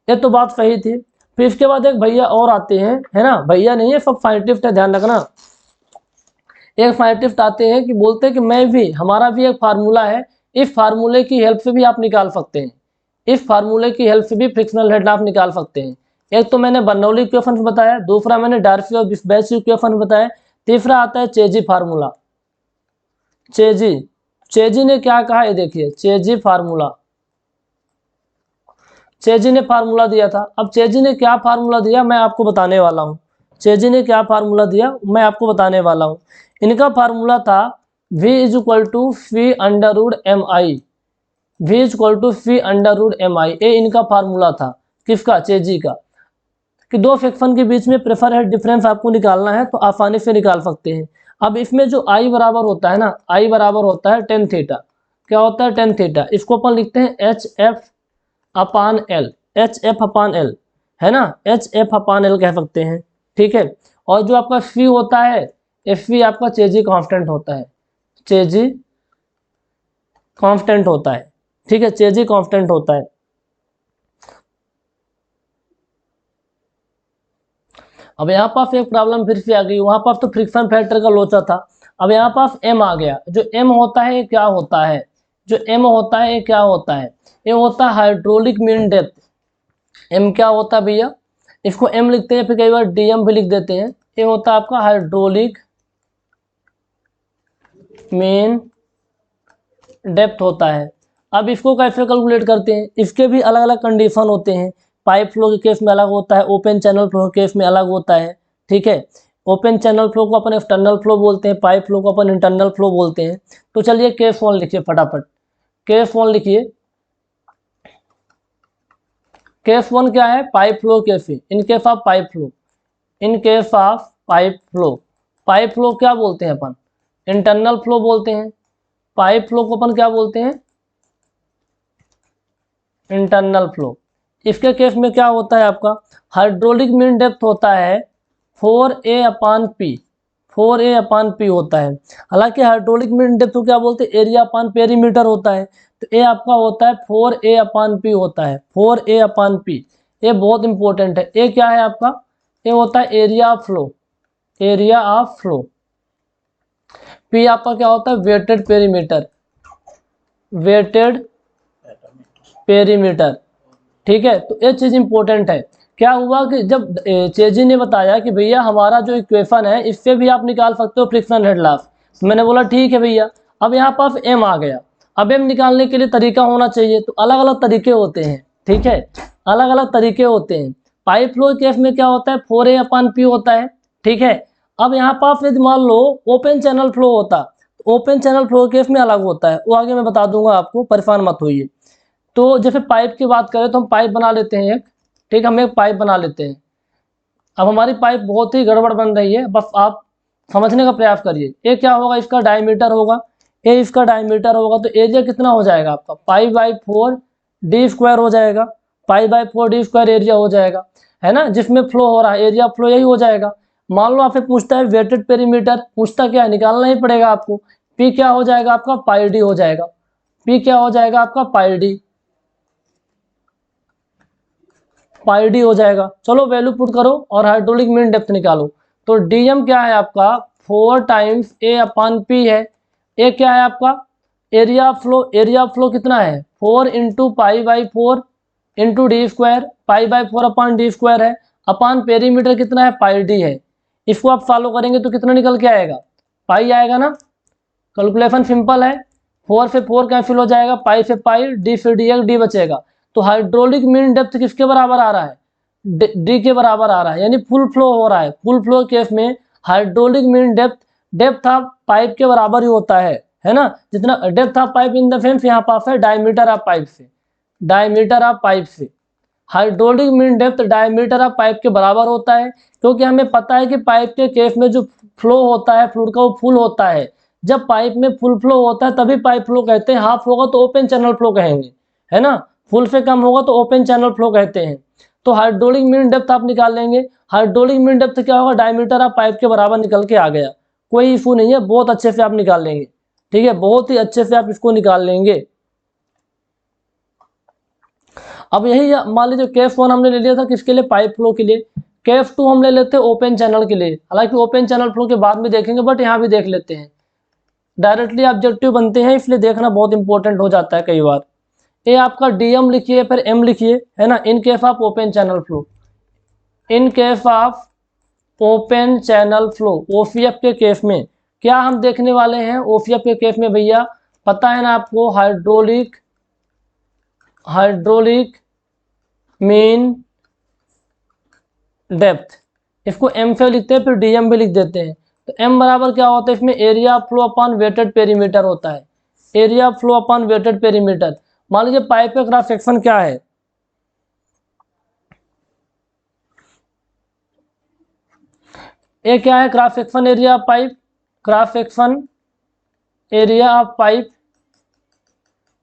ये तो बात सही थी। फिर इसके बाद एक भैया और आते हैं, है ना, भैया नहीं है, सब साइंटिस्ट है, ध्यान रखना। एक साइंटिस्ट आते हैं कि बोलते हैं कि मैं भी, हमारा भी एक फार्मूला है, इस फार्मूले की हेल्प से भी आप निकाल सकते हैं, इस फार्मूले की हेल्प से भी फ्रिक्शनल हेड आप निकाल सकते हैं। एक तो मैंने बर्नौली इक्वेशन बताया, दूसरा मैंने डार्सी और बैच इक्वेशन बताया, तीसरा आता है चेजी फार्मूला। चेजी ने क्या कहा ये देखिए, चेजी फार्मूला, चेजी ने फार्मूला दिया था। अब चेजी ने क्या फार्मूला दिया मैं आपको बताने वाला हूँ। चेजी ने क्या फार्मूला दिया मैं आपको बताने वाला हूँ। इनका फार्मूला था v is equal to phi under root M I, v is equal to phi under root M I. ये इनका फार्मूला था, किसका, चेजी का, कि दो फ्रैक्शन के बीच में प्रेफर हेड डिफरेंस आपको निकालना है तो आसानी से निकाल सकते हैं। अब इसमें जो आई बराबर होता है ना, आई बराबर होता है टेन थीटा। क्या होता है, टेन थीटा। इसको अपन लिखते हैं एच एफ अपान एल, एच एफ अपान एल, है ना, एच एफ अपान एल कह सकते हैं, ठीक है। और जो आपका फी होता है, एफ फी आपका चेजी कांस्टेंट होता है, चेजी कांस्टेंट होता है, ठीक है, चेजी कांस्टेंट होता है। अब यहाँ पास एक प्रॉब्लम फिर से आ गई, वहां पास तो फ्रिक्शन फैक्टर का लोचा था, अब यहाँ पास एम आ गया। जो एम होता है ये क्या होता है, जो एम होता है ये क्या होता है, ये होता है हाइड्रोलिक मीन डेप्थ। एम क्या होता है भैया, इसको एम लिखते हैं, फिर कई बार डीएम भी लिख देते हैं। ये होता है आपका हाइड्रोलिक मीन डेप्थ होता है। अब इसको कैसे कैलकुलेट करते हैं, इसके भी अलग अलग कंडीशन होते हैं। पाइप फ्लो के केस में अलग होता है, ओपन चैनल फ्लो के केस में अलग होता है, ठीक है। ओपन चैनल फ्लो को अपन एक्सटर्नल फ्लो बोलते हैं, पाइप फ्लो को अपन इंटरनल फ्लो बोलते हैं। तो चलिए केस 1 लिखिए फटाफट, केस 1 लिखिए। केस 1 क्या है, pipe flow case. In case of pipe flow, in case of pipe flow, pipe flow क्या बोलते हैं अपन, इंटरनल फ्लो बोलते हैं। पाइप फ्लो को अपन क्या बोलते हैं, इंटरनल फ्लो। इसके केस में क्या होता है आपका, हाइड्रोलिक मीन डेप्थ होता है 4a अपान पी, 4a अपान पी होता है। हालांकि हाइड्रोलिक मीन डेप्थ को क्या बोलते हैं, एरिया अपान पेरीमीटर होता है। तो ए आपका होता है 4a अपान पी होता है, 4a अपान पी। ये बहुत इंपॉर्टेंट है। ए क्या है आपका, ये होता है area of flow, area of flow. P आपका क्या होता है, वेटेड पेरीमीटर, वेटेड पेरीमीटर, ठीक है। तो ये चीज इंपॉर्टेंट है। क्या हुआ कि जब चेजी ने बताया कि भैया हमारा जो इक्वेशन है इससे भी आप निकाल सकते हो फ्रिक्शन हेड लॉस, मैंने बोला ठीक है भैया। अब यहाँ पास एम आ गया, अब एम निकालने के लिए तरीका होना चाहिए, तो अलग अलग तरीके होते हैं, ठीक है, अलग अलग तरीके होते हैं। पाइप फ्लो केस में क्या होता है, 4a अपान पी होता है, ठीक है। अब यहाँ पास यदि मान लो ओपन चैनल फ्लो होता, ओपन चैनल फ्लो केस में अलग होता है, वो आगे मैं बता दूंगा आपको, परेशान मत होइए। तो जैसे पाइप की बात करें तो हम पाइप बना लेते हैं एक, ठीक, हम एक पाइप बना लेते हैं। अब हमारी पाइप बहुत ही गड़बड़ बन रही है, बस आप समझने का प्रयास करिए। ये क्या होगा, इसका डायमीटर होगा, ये इसका डायमीटर होगा, तो एरिया कितना हो जाएगा आपका, पाई बाई 4 डी स्क्वायर हो जाएगा, pi by 4 D square area हो जाएगा, है ना, जिसमें फ्लो हो रहा है एरिया फ्लो यही हो जाएगा। मान लो आपसे पूछता है वेटेड पेरीमीटर, पूछता क्या है, निकालना ही पड़ेगा आपको। पी क्या हो जाएगा आपका, पाई डी हो जाएगा, पी क्या हो जाएगा आपका, पाई डी, पाई डी हो जाएगा। चलो वैल्यू पुट करो और हाइड्रोलिक मीन डेप्थ निकालो। तो डीएम क्या है आपका, 4 टाइम्स ए अपान पी है। ए क्या है आपका, एरिया फ्लो, एरिया फ्लो कितना है 4 into pi by 4 into D square, pi by 4 upon D square है, अपान पेरीमीटर कितना है, पाई डी है। इसको आप फॉलो करेंगे तो कितना निकल के आएगा, पाई आएगा ना। कैलकुलेशन सिंपल है, 4 से 4 कैंसिल हो जाएगा, पाई से पाई, डी से डी, एक डी बचेगा। तो हाइड्रोलिक मीन डेप्थ किसके बराबर आ रहा है, डी के बराबर आ रहा है, यानी फुल फ्लो हो रहा है। फुल फ्लो केस में hydraulic mean depth, depth of pipe के बराबर ही होता है ना। जितना depth of pipe in the sense यहाँ पास है डायमीटर ऑफ पाइप से, डायमीटर ऑफ पाइप से hydraulic mean depth diameter of pipe के बराबर होता है। क्योंकि हमें पता है कि पाइप के केस में जो फ्लो होता है फ्लूइड का, वो फुल होता है। जब पाइप में फुल फ्लो होता है तभी पाइप फ्लो कहते हैं, हाफ होगा तो ओपन चैनल फ्लो कहेंगे, है ना, फुल से कम होगा तो ओपन चैनल फ्लो कहते हैं। तो हाइड्रोलिक मीन डेप्थ आप निकाल लेंगे, हाइड्रोलिक मीन डेप्थ क्या होगा, डायमीटर ऑफ पाइप के बराबर निकल के आ गया, कोई इशू नहीं है, बहुत अच्छे से आप निकाल लेंगे, ठीक है, बहुत ही अच्छे से आप इसको निकाल लेंगे। अब यही मान लीजिए केस 1 हमने ले लिया था किसके लिए, पाइप फ्लो के लिए। केस 2 हम ले लेते हैं ओपन चैनल के लिए, हालांकि ओपन चैनल फ्लो के बाद में देखेंगे, बट यहाँ भी देख लेते हैं, डायरेक्टली ऑब्जेक्टिव बनते हैं, इसलिए देखना बहुत इंपॉर्टेंट हो जाता है कई बार। ये आपका डीएम लिखिए, फिर एम लिखिए, है ना, in case of open channel flow, in case of open channel flow, OPF के केस में क्या हम देखने वाले हैं? ओपीएफ के केस में भैया पता है ना आपको, हाइड्रोलिक मीन डेप्थ, इसको एम से लिखते हैं, फिर डीएम भी लिख देते हैं। तो एम बराबर क्या होता है इसमें? Area of flow upon wetted perimeter होता है, area of flow upon wetted perimeter. मान लीजिए पाइप का क्रॉस सेक्शन क्या है, ये क्या है? Cross section area of pipe, cross section area of pipe,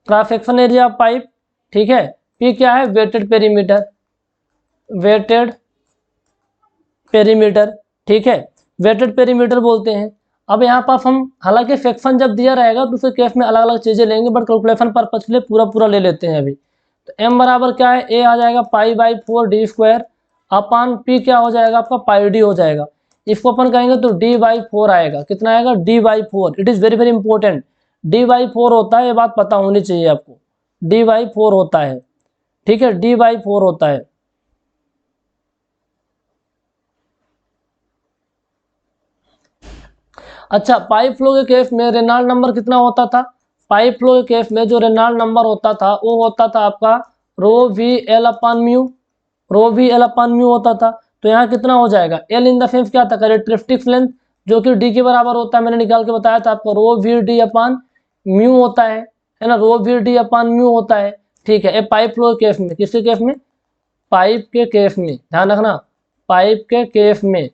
cross section area of pipe, ठीक है। पी क्या है? वेटेड पेरीमीटर, वेटेड पेरीमीटर, ठीक है, वेटेड पेरीमीटर बोलते हैं। अब यहाँ पर हम हालांकि सेक्शन जब दिया रहेगा तो उसके केस में अलग अलग चीजें लेंगे, बट कैलकुलेशन पर्पज के लिए पूरा पूरा ले लेते हैं अभी। तो एम बराबर क्या है? ए आ जाएगा pi by 4 D square upon P क्या हो जाएगा आपका? पाई डी हो जाएगा। इसको अपन कहेंगे तो डी बाई 4 आएगा। कितना आएगा? D by 4। It is very very important, D by 4 होता है, ये बात पता होनी चाहिए आपको, डी बाई 4 होता है, ठीक है, डी बाई 4 होता है। अच्छा, पाइप फ्लो के केस में रेनॉल्ड नंबर कितना होता था? पाइप फ्लो के केस में जो रेनॉल्ड नंबर होता था वो होता था आपका रो वी एल अपान म्यू, रो वी एल अपान म्यू होता था। तो यहाँ कितना हो जाएगा? एल इन द सेंस क्या था? कैरेक्टरिस्टिक्स लेंथ, जो कि डी के बराबर होता है, मैंने निकाल के बताया था आपको, rho V D upon mu होता है ना, रो वी डी अपान म्यू होता है, ठीक है। ये पाइप फ्लो के केस में, किसके केस में? पाइप के केस में, ध्यान रखना, पाइप के केस में।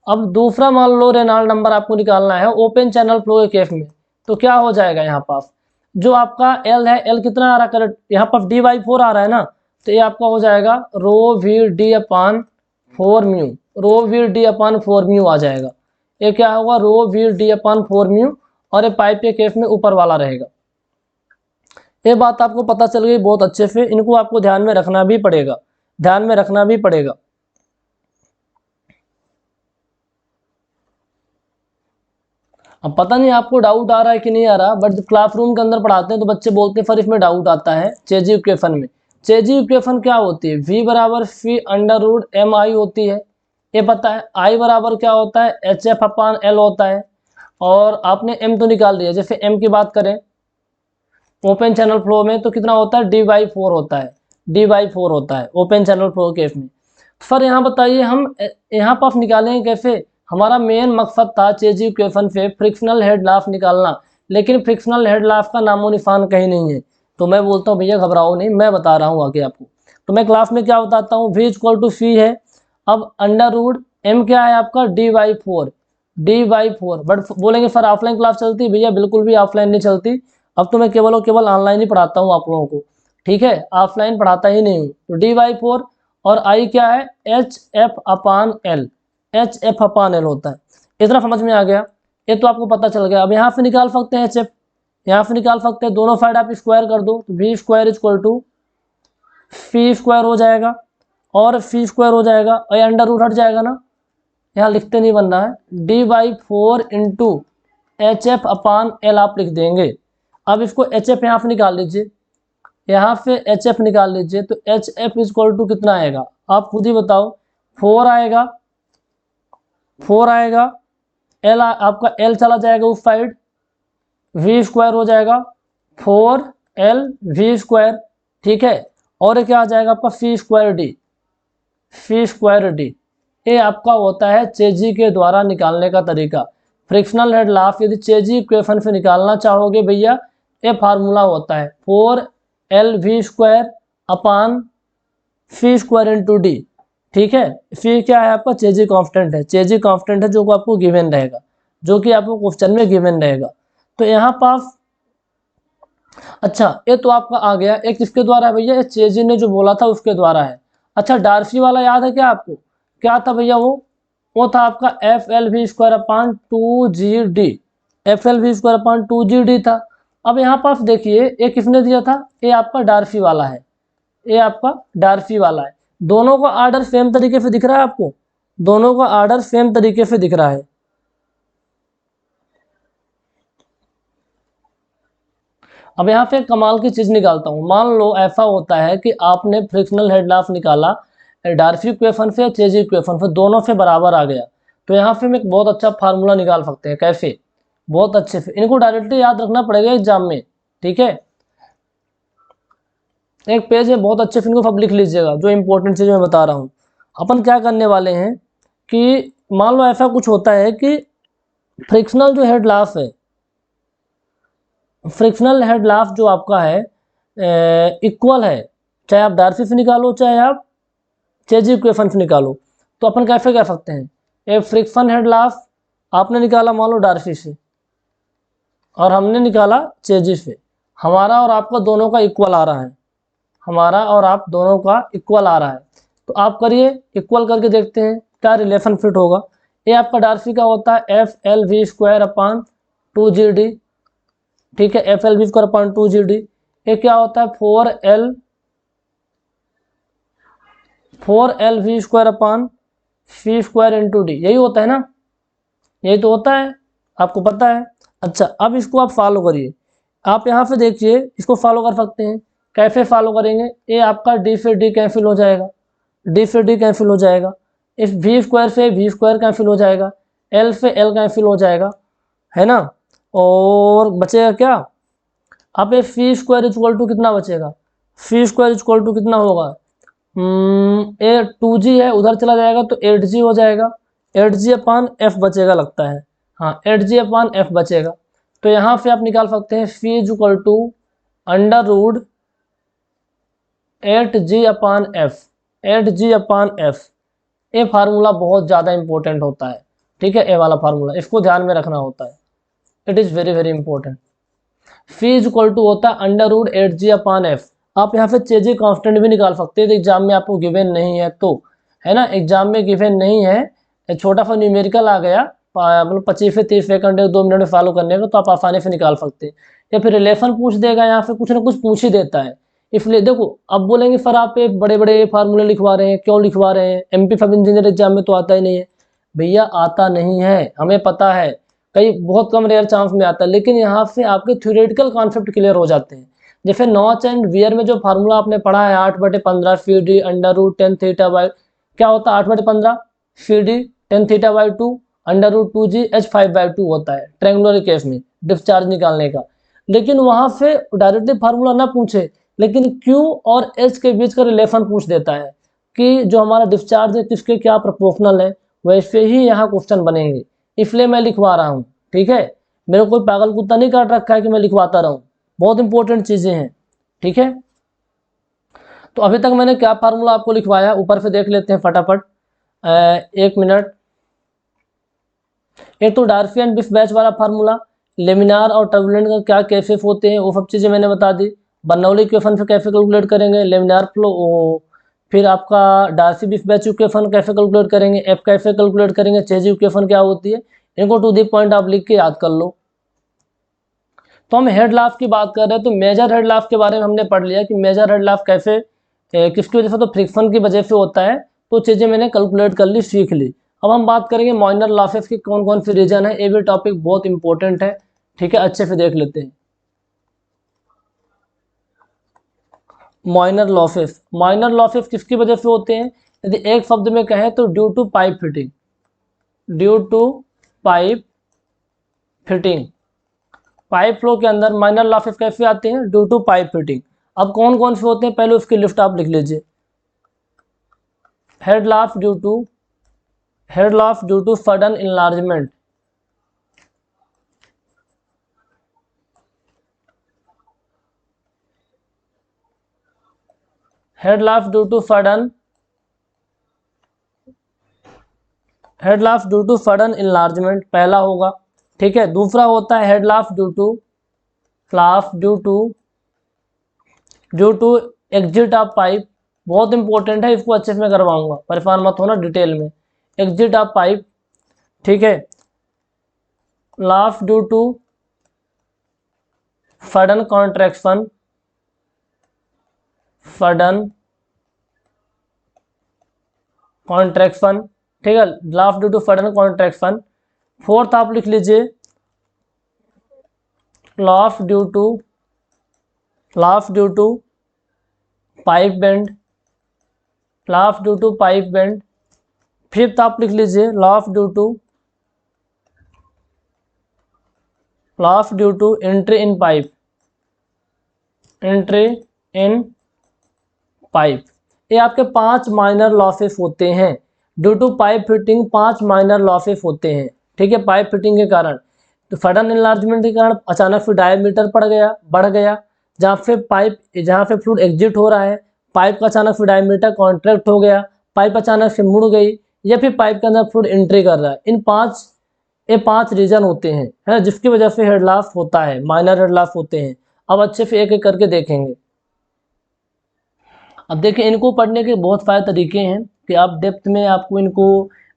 अब दूसरा मान लो रेनॉल्ड नंबर आपको निकालना है ओपन चैनल फ्लो के केस में, तो क्या हो जाएगा? यहाँ पास जो आपका एल है, एल कितना आ रहा है? करेक्ट, यहाँ पर डी बाई 4 आ रहा है ना, तो ये आपका हो जाएगा rho V D upon 4 mu, rho V D upon 4 mu आ जाएगा। ये क्या होगा? Rho V D upon 4 mu, और ये पाइप के केस में ऊपर वाला रहेगा। ये बात आपको पता चल गई बहुत अच्छे से, इनको आपको ध्यान में रखना भी पड़ेगा, ध्यान में रखना भी पड़ेगा। अब पता नहीं आपको डाउट आ रहा है कि नहीं आ रहा, बट जब क्लासरूम के अंदर पढ़ाते हैं तो बच्चे बोलते हैं सर इसमें डाउट आता है चेजी इक्वेशन में। चेजी इक्वेशन क्या होती है? v बराबर सी अंडर रूट एम आई होती है, ये पता है। आई बराबर क्या होता है? एच एफ अपान एल होता है। और आपने m तो निकाल दिया। जैसे m की बात करें ओपन चैनल फ्लो में तो कितना होता है? डी बाई 4 होता है, डी बाई 4 होता है ओपन चैनल फ्लो केस में। सर यहाँ बताइए हम यहाँ पर निकालेंगे कैसे? हमारा मेन मकसद था चेजी इक्वेशन से फ्रिक्शनल हेड लाफ निकालना, लेकिन फ्रिक्शनल हेड लाफ का नामो निशान कहीं नहीं है। तो मैं बोलता हूँ भैया घबराओ नहीं, मैं बता रहा हूँ आगे आपको। तो मैं क्लास में क्या बताता हूँ? v इक्वल टू सी है, अब अंडर रूट m क्या है आपका? D by 4, D by 4। But बोलेंगे सर ऑफलाइन क्लास चलती है? भैया बिल्कुल भी ऑफलाइन नहीं चलती, अब तो मैं केवल और केवल ऑनलाइन ही पढ़ाता हूँ आप लोगों को, ठीक है, ऑफलाइन पढ़ाता ही नहीं हूँ। तो डी बाई 4 और आई क्या है? एच एफ अपान एल, एच एफ अपान एल होता है। इतना समझ में आ गया, ये तो आपको पता चल गया। अब यहाँ से निकाल सकते हैं एच एफ, यहाँ से निकाल सकते हैं, दोनों साइड आप स्क्वायर कर दो तो V square equal to phi square हो जाएगा, और फी स्क्वायर हो जाएगा, और अंडर रूट हट जाएगा ना, यहाँ लिखते नहीं बन रहा है, D by 4 into H F upon L आप लिख देंगे। अब इसको एच एफ यहाँ से निकाल लीजिए, यहाँ से एच एफ निकाल लीजिए, तो एच एफ इक्वल टू कितना आएगा आप खुद ही बताओ? 4 आएगा, 4 आएगा, एल आपका एल चला जाएगा उस साइड, वी स्क्वायर हो जाएगा 4 एल वी स्क्वायर, ठीक है। और क्या आ जाएगा आपका? सी स्क्वायर डी, सी स्क्वायर डी। ये आपका होता है चेजी के द्वारा निकालने का तरीका। फ्रिक्शनल हेड लाफ यदि चेजी इक्वेशन से निकालना चाहोगे भैया, ये फार्मूला होता है 4 L V square upon C square into D, ठीक है। सी क्या है आपका? चेजी कांस्टेंट है, चेजी कांस्टेंट है जो को आपको गिवन रहेगा, जो कि आपको क्वेश्चन में गिवन रहेगा। तो यहाँ पास अच्छा ये तो आपका आ गया, एक किसके द्वारा है भैया? चेजी ने जो बोला था उसके द्वारा है। अच्छा डार्सी वाला याद है क्या आपको? क्या था भैया वो था आपका एफ एल वी स्क्वायर अपान 2 GD, F L V square अपान 2 GD था। अब यहाँ पास देखिए ये किसने दिया था? ये आपका डार्सी वाला है, ये आपका डार्सी वाला है। दोनों का आर्डर सेम तरीके से दिख रहा है आपको, दोनों का आर्डर सेम तरीके से दिख रहा है। अब यहाँ पे कमाल की चीज निकालता हूँ। मान लो ऐसा होता है कि आपने फ्रिक्शनल हेड लाफ निकाला, डार्सी इक्वेशन से या चेजी इक्वेशन से, दोनों से बराबर आ गया तो यहाँ पे हम एक बहुत अच्छा फार्मूला निकाल सकते हैं। कैसे? बहुत अच्छे से, इनको डायरेक्टली याद रखना पड़ेगा एग्जाम में, ठीक है। एक पेज है बहुत अच्छे से, इनको सब लिख लीजिएगा जो इंपॉर्टेंट चीज़ मैं बता रहा हूँ। अपन क्या करने वाले हैं कि मान लो ऐसा कुछ होता है कि फ्रिक्शनल जो हेड लाफ है, फ्रिक्शनल हेड लाफ जो आपका है इक्वल है, चाहे आप डार्सी से निकालो चाहे आप चेजी इक्वेशन से निकालो। तो अपन कैसे कर सकते हैं, एक फ्रिक्शन हेड लाफ आपने निकाला मान लो डार्सी से और हमने निकाला चेजी से, हमारा और आपका दोनों का इक्वल आ रहा है, हमारा और आप दोनों का इक्वल आ रहा है। तो आप करिए, इक्वल करके देखते हैं क्या रिलेशन फिट होगा। ये आपका डार्सी का होता है F L V square upon 2GD, ठीक है, F L V square upon 2GD। ये क्या होता है 4L V square upon C square into D, यही होता है ना, यही तो होता है, आपको पता है। अच्छा, अब इसको आप फॉलो करिए, आप यहाँ पे देखिए इसको फॉलो कर सकते हैं। कैसे फॉलो करेंगे, ये आपका डी से डी कैंसिल हो जाएगा, डी से डी कैंसिल हो जाएगा, इस वी स्क्वायर से वी स्क्वायर कैंसिल हो जाएगा, एल से एल कैंसिल हो जाएगा, है ना। और बचेगा क्या, अब ये सी स्क्वायर इक्वल टू कितना बचेगा, सी स्क्वायर इक्वल टू कितना होगा, ये 2G है उधर चला जाएगा तो 8G हो जाएगा, 8G अपान एफ बचेगा लगता है, हाँ 8G अपान एफ बचेगा। तो यहाँ से आप निकाल सकते हैं C is equal to under root 8G upon F, 8G upon F. ये फार्मूला बहुत ज़्यादा इंपॉर्टेंट होता है, ठीक है, ए वाला फार्मूला इसको ध्यान में रखना होता है, it is very very important. Phi is equal to होता है under root 8G upon F. आप यहाँ पे चेजी कांस्टेंट भी निकाल सकते हैं, तो एग्जाम में आपको गिवन नहीं है तो, है ना, एग्जाम में गिवन नहीं है, एक छोटा सा न्यूमेरिकल आ गया मतलब 25 से 30 सेकंड 2 मिनट में फॉलो करने का, तो आप आसानी से निकाल सकते हैं। या फिर रिलेशन पूछ देगा, यहाँ पे कुछ ना कुछ पूछ ही देता है, इसलिए देखो अब बोलेंगे सर आप एक बड़े बड़े फार्मूले लिखवा रहे हैं, क्यों लिखवा रहे हैं, MP सब इंजीनियर एग्जाम में तो आता ही नहीं है। भैया आता नहीं है, हमें पता है, कई बहुत कम रेयर चांस में आता है, लेकिन यहाँ से आपके थ्योरेटिकल कॉन्सेप्ट क्लियर हो जाते हैं। जैसे नॉच एंड वियर में जो फार्मूला आपने पढ़ा है 8/15 C D under root 10 theta by, क्या होता है 8/15 C D 10 theta by 2 under root 2G H5/2 होता है ट्रायंगुलर केस में डिस्चार्ज निकालने का। लेकिन वहां से डायरेक्टली फार्मूला ना पूछे, लेकिन Q और H के बीच का रिलेशन पूछ देता है कि जो हमारा डिस्चार्ज है किसके क्या प्रोपोर्शनल है, वैसे ही यहाँ क्वेश्चन बनेंगे, इसलिए मैं लिखवा रहा हूँ, ठीक है। मेरे को कोई पागल कुत्ता नहीं काट रखा है कि मैं लिखवाता रहूँ, बहुत इंपॉर्टेंट चीजें हैं, ठीक है। तो अभी तक मैंने क्या फार्मूला आपको लिखवाया ऊपर से देख लेते हैं फटाफट, 1 मिनट। एक तो डार्सी एंड बिफ बैच वाला फार्मूला, लेमिनार और टर्बुलेंट का क्या केसेस होते हैं वो सब चीज़ें मैंने बता दी। बर्नौली इक्वेशन से कैसे कैलकुलेट करेंगे, लेमिनार फ्लो, फिर आपका डार्सी बिफ बैच इक्वेशन कैसे कैलकुलेट करेंगे, एफ कैसे कैलकुलेट करेंगे, चेजी इक्वेशन क्या होती है, इनको टू दी पॉइंट आप लिख के याद कर लो। तो हम हेड लाफ की बात कर रहे हैं, तो मेजर हेड लाफ के बारे में हमने पढ़ लिया कि मेजर हेड लाफ कैसे किसकी वजह से, तो फ्रिक्शन की वजह से होता है, तो चीज़ें मैंने कैलकुलेट कर ली, सीख ली। अब हम बात करेंगे माइनर लॉसेस की कौन कौन सी रीजन है, ये भी टॉपिक बहुत इंपॉर्टेंट है, ठीक है, अच्छे से देख लेते हैं। माइनर लॉसेस, माइनर लॉसेस किसकी वजह से होते हैं, यदि एक शब्द में कहें तो due to pipe fitting, due to pipe fitting. Pipe flow के अंदर माइनर लॉसेस कैसे आते हैं, ड्यू टू पाइप फिटिंग। अब कौन कौन से होते हैं पहले उसकी लिस्ट आप लिख लीजिए। Head loss due to, head loss due to sudden enlargement, head loss due to sudden, head loss due to sudden enlargement पहला होगा, ठीक है। दूसरा होता है head loss due to, loss due to exit of pipe, बहुत इंपॉर्टेंट है, इसको अच्छे से मैं करवाऊंगा, परेशान मत होना डिटेल में। एग्जिट ऑफ पाइप, ठीक है। Loss due to sudden contraction, sudden contraction, ठीक है, loss due to sudden contraction. Fourth आप लिख लीजिए loss due to, loss due to pipe bend, loss due to pipe bend. Fifth आप लिख लीजिए loss due to entry in pipe, entry in pipe. ये आपके 5 माइनर लॉसेस होते हैं due to pipe fitting, 5 minor losses होते हैं, ठीक है, पाइप फिटिंग के कारण। तो सडन इनलार्जमेंट के कारण अचानक से डायमीटर बढ़ गया, जहाँ पे फ्लूइड एग्जिट हो रहा है, पाइप का अचानक से डायमीटर कॉन्ट्रैक्ट हो गया, पाइप अचानक से मुड़ गई, या फिर पाइप के अंदर फ्लूइड एंट्री कर रहा है। ये पांच रीजन होते हैं, है ना, जिसकी वजह से हेड लॉस होता है, माइनर हेड लॉस होते हैं। अब अच्छे से एक एक करके देखेंगे। अब देखिए, इनको पढ़ने के बहुत सारे तरीके हैं कि आप डेप्थ में आपको इनको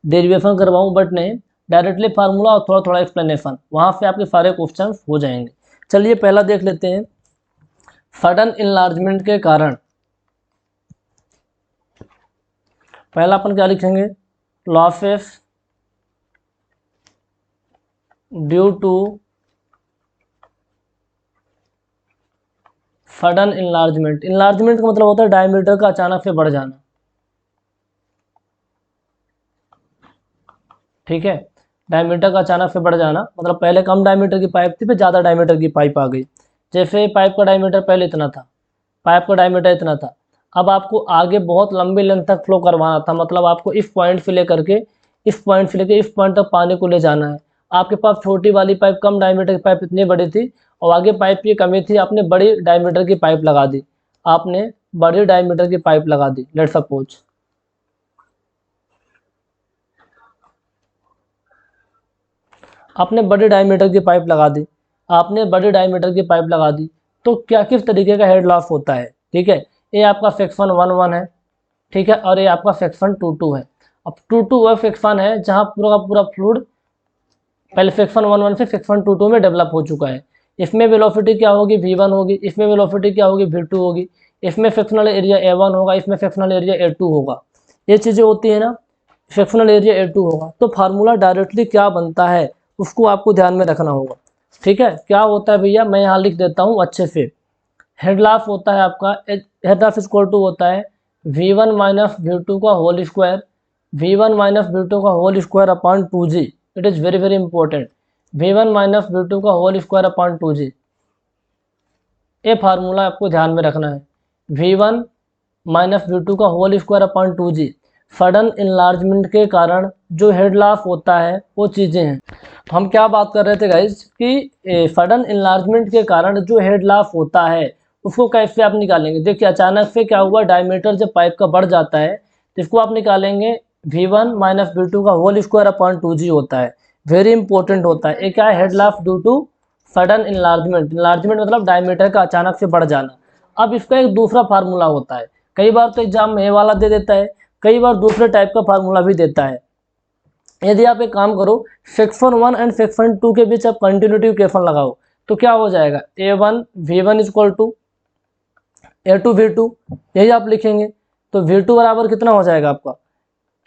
डेरिवेशन करवाऊं, बट नहीं, डायरेक्टली फार्मूला और थोड़ा थोड़ा एक्सप्लेनेशन, वहाँ से आपके सारे क्वेश्चन हो जाएंगे। चलिए पहला देख लेते हैं, सडन इनलार्जमेंट के कारण। पहला अपन क्या लिखेंगे, losses due to sudden enlargement. Enlargement का मतलब होता है डायमीटर का अचानक से बढ़ जाना, ठीक है, डायमीटर का अचानक से बढ़ जाना, मतलब पहले कम डायमीटर की पाइप थी, फिर ज़्यादा डायमीटर की पाइप आ गई। जैसे पाइप का डायमीटर पहले इतना था, पाइप का डायमीटर इतना था, अब आपको आगे बहुत लंबी लेंथ तक फ्लो करवाना था, मतलब आपको इस पॉइंट से लेकर के इस पॉइंट तक पानी को ले जाना है। आपके पास छोटी वाली पाइप, कम डायमीटर की पाइप इतनी बड़ी थी, और आगे पाइप की कमी थी, आपने बड़ी डायमीटर की पाइप लगा दी, लेट सपोज। आपने बड़े डायमीटर की पाइप लगा दी, तो क्या किस तरीके का हेड लॉस होता है, ठीक है। ये आपका सेक्शन 1-1 है, ठीक है, और ये आपका सेक्शन 2-2 है। अब 2-2 वह सेक्शन है जहाँ पूरा का पूरा फ्लूइड पहले सेक्शन 1-1 से सेक्शन 2-2 में डेवलप हो चुका है। इसमें वेलोसिटी क्या होगी, V1 होगी, इसमें वेलोसिटी क्या होगी, V2 होगी, इसमें सेक्शनल एरिया A1 होगा, इसमें सेक्शनल एरिया A2 होगा। ये चीज़ें होती है ना, सेक्शनल एरिया A2 होगा। तो फार्मूला डायरेक्टली क्या बनता है उसको आपको ध्यान में रखना होगा, ठीक है। क्या होता है भैया, मैं यहाँ लिख देता हूँ अच्छे से। हेड लॉस होता है आपका, हेड लॉस इक्वल टू होता है V1 माइनस V2 का whole square, V1 minus V2 का whole square upon 2G। It is very very important, V1 minus V2 का होल स्क्वायर अपॉन 2G। ये फार्मूला आपको ध्यान में रखना है, V1 माइनस V2 का whole square upon 2G। Sudden enlargement के कारण जो हेड लॉस होता है वो चीज़ें हैं। तो हम क्या बात कर रहे थे गाइज कि सडन इनलार्जमेंट के कारण जो हेड लॉस होता है उसको कैसे आप निकालेंगे। देखिए, अचानक से क्या हुआ, डायमीटर जब पाइप का बढ़ जाता है तो इसको आप निकालेंगे, V1 माइनस V2 का होल स्क्वायर अपॉन 2G होता है, वेरी इंपॉर्टेंट होता है। एक क्या है, head loss due to sudden enlargement. Enlargement मतलब डायमीटर का अचानक से बढ़ जाना। अब इसका एक दूसरा फार्मूला होता है, कई बार तो एग्जाम में ये वाला दे देता है, कई बार दूसरे टाइप का फार्मूला भी देता है। यदि आप एक काम करो, सेक्शन 1 एंड सेक्शन 2 के बीच आप कंटिन्यूटी इक्वेशन लगाओ, तो क्या हो जाएगा, A1 V1 equal to A2 V2, यही आप लिखेंगे। तो V2 बराबर कितना हो जाएगा आपका,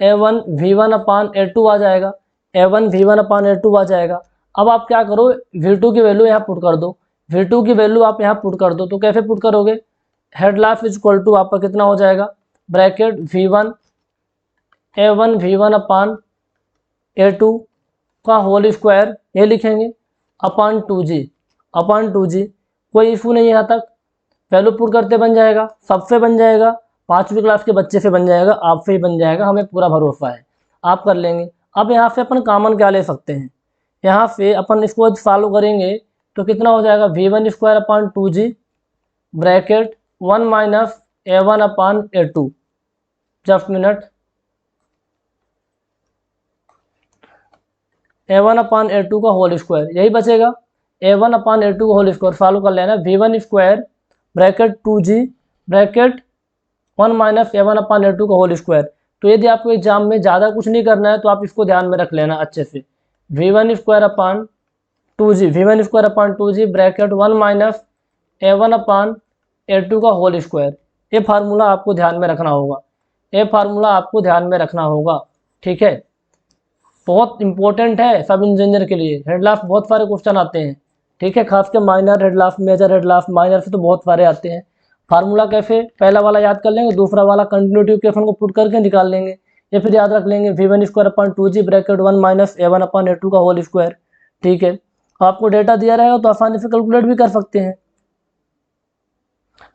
A1 V1 अपान A2 आ जाएगा, A1 V1 अपान A2 आ जाएगा। अब आप क्या करो, V2 की वैल्यू यहाँ पुट कर दो, V2 की वैल्यू आप यहाँ पुट कर दो। तो कैसे पुट करोगे, head loss is equal to आपका कितना हो जाएगा, ब्रैकेट V1 A1 V1 अपान A2 का होल स्क्वायर, ये लिखेंगे, अपान 2G। कोई इशू नहीं है यहाँ तक, वैल्यू पुट करते बन जाएगा, सबसे बन जाएगा, 5वीं क्लास के बच्चे से बन जाएगा, आपसे ही बन जाएगा, हमें पूरा भरोसा है, आप कर लेंगे। अब यहाँ से अपन कॉमन क्या ले सकते हैं, यहाँ से अपन इसको सॉल्व करेंगे तो कितना हो जाएगा, V1 square upon 2G bracket 1 minus A1 अपान A2, जस्ट मिनट, A1 अपान A2 का होल स्क्वायर, यही बचेगा, A1 अपान A2 का होल स्क्वायर सॉल्व कर लेना, V1 square bracket 2G bracket 1 minus A1 अपान A2 का होल स्क्वायर। तो यदि आपको एग्जाम में ज़्यादा कुछ नहीं करना है तो आप इसको ध्यान में रख लेना अच्छे से, V1 square upon 2G bracket 1 minus A1 अपान A2 का होल स्क्वायर। ये फार्मूला आपको ध्यान में रखना होगा, ठीक है, बहुत इंपॉर्टेंट है सब इंजीनियर के लिए। हेड लॉस बहुत सारे क्वेश्चन आते हैं, ठीक है, खास के minor head loss, major head loss, minor से तो बहुत सारे आते हैं। फार्मूला कैसे, पहला वाला याद कर लेंगे, दूसरा वाला कंटिन्यूटी इक्वेशन को पुट करके निकाल लेंगे, या फिर याद रख लेंगे v1 square upon 2g bracket 1 minus a1 upon a2 का होल स्क्वायर। ठीक है, आपको डेटा दिया रहेगा तो आसानी से कैलकुलेट भी कर सकते हैं।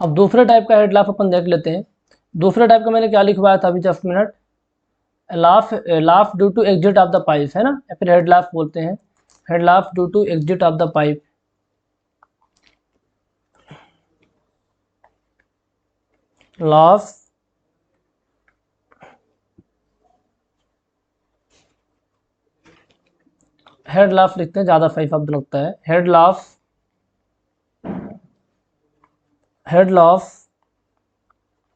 अब दूसरे टाइप का हेड लाफ अपन देख लेते हैं। दूसरे टाइप का मैंने क्या लिखवाया था अभी, just minute, loss due to exit of the pipe है ना, या फिर हेड लाफ बोलते हैं, head loss due to exit of the pipe. Loss head loss लिखते हैं, ज़्यादा सही शब्द लगता है, head loss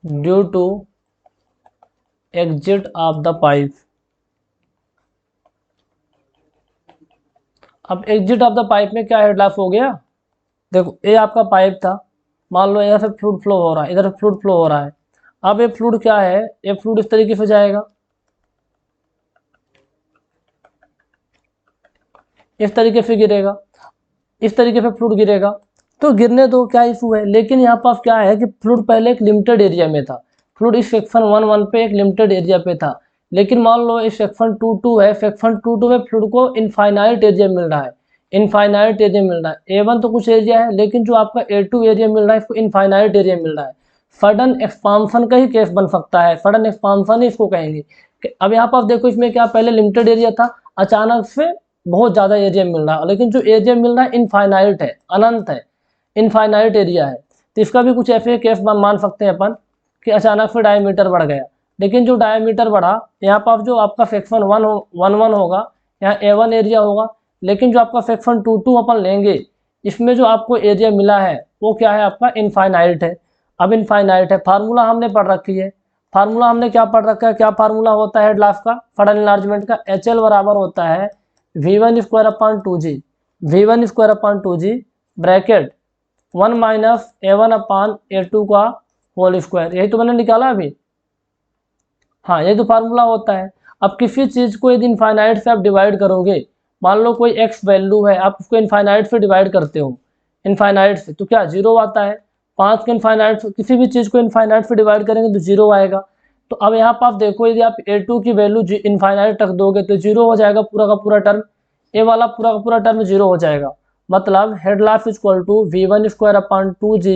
due to exit of the pipe. अब एग्जिट ऑफ द पाइप में क्या हेड लाफ हो गया, देखो ये आपका पाइप था, मान लो इधर से फ्लूइड फ्लो हो रहा है, इधर फ्लूइड फ्लो हो रहा है। अब ये फ्लूइड क्या है, ये फ्लूइड इस तरीके से जाएगा, इस तरीके से गिरेगा, इस तरीके से फ्लूइड गिरेगा, तो गिरने दो, क्या इशू है। लेकिन यहाँ पर क्या है कि फ्लूइड पहले एक लिमिटेड एरिया में था, फ्लूइड इस सेक्शन 1 पे एक लिमिटेड एरिया पे था, लेकिन मान लो इस सेक्शन 2 है, सेक्शन 2 में फ्लूइड को इनफाइनाइट एरिया मिल रहा है, इनफाइनाइट एरिया मिल रहा है। A1 तो कुछ एरिया है, लेकिन जो आपका A2 एरिया मिल रहा है इसको इनफाइनाइट एरिया मिल रहा है। सडन एक्सपांसन का ही केस बन सकता है, सडन एक्सपांसन ही इसको कहेंगे। अब यहाँ पर आप देखो, इसमें क्या पहले लिमिटेड एरिया था, अचानक से बहुत ज़्यादा एरिया मिल रहा है, लेकिन जो एरिया मिल रहा है इनफाइनाइट है, अनंत है, इनफाइनाइट एरिया है। तो इसका भी कुछ ऐसे केस मान सकते हैं अपन कि अचानक से डायमीटर बढ़ गया, लेकिन जो डायमीटर बढ़ा यहाँ पर जो आपका सेक्शन 1 होगा, यहाँ A1 एरिया होगा, लेकिन जो आपका सेक्शन 2 अपन लेंगे, इसमें जो आपको एरिया मिला है वो क्या है, आपका इनफाइनाइट है। अब इनफाइनाइट है, फार्मूला हमने पढ़ रखी है, फार्मूला हमने क्या पढ़ रखा है, क्या फार्मूला होता है हेड लाफ का, सडन इनलार्जमेंट का, HL बराबर होता है v1 square upon 2g, v1 square upon 2g bracket 1 minus A1 upon A2 का होल स्क्वायर। यही तो मैंने निकाला अभी, हाँ यही तो फार्मूला होता है। अब किसी चीज़ को यदि इनफाइनाइट से आप डिवाइड करोगे, मान लो कोई x वैल्यू है, आप उसको इनफाइनाइट से डिवाइड करते हो, इनफाइनाइट से, तो क्या 0 आता है। 5 को इनफाइनाइट, किसी भी चीज़ को इनफाइनाइट से डिवाइड करेंगे तो 0 आएगा। तो अब यहाँ पर आप देखो, यदि आप A2 की वैल्यू इनफाइनाइट रख दोगे तो 0 हो जाएगा पूरा का पूरा टर्म, ए वाला पूरा का पूरा टर्म 0 हो जाएगा। मतलब head loss equal to v1 square upon 2g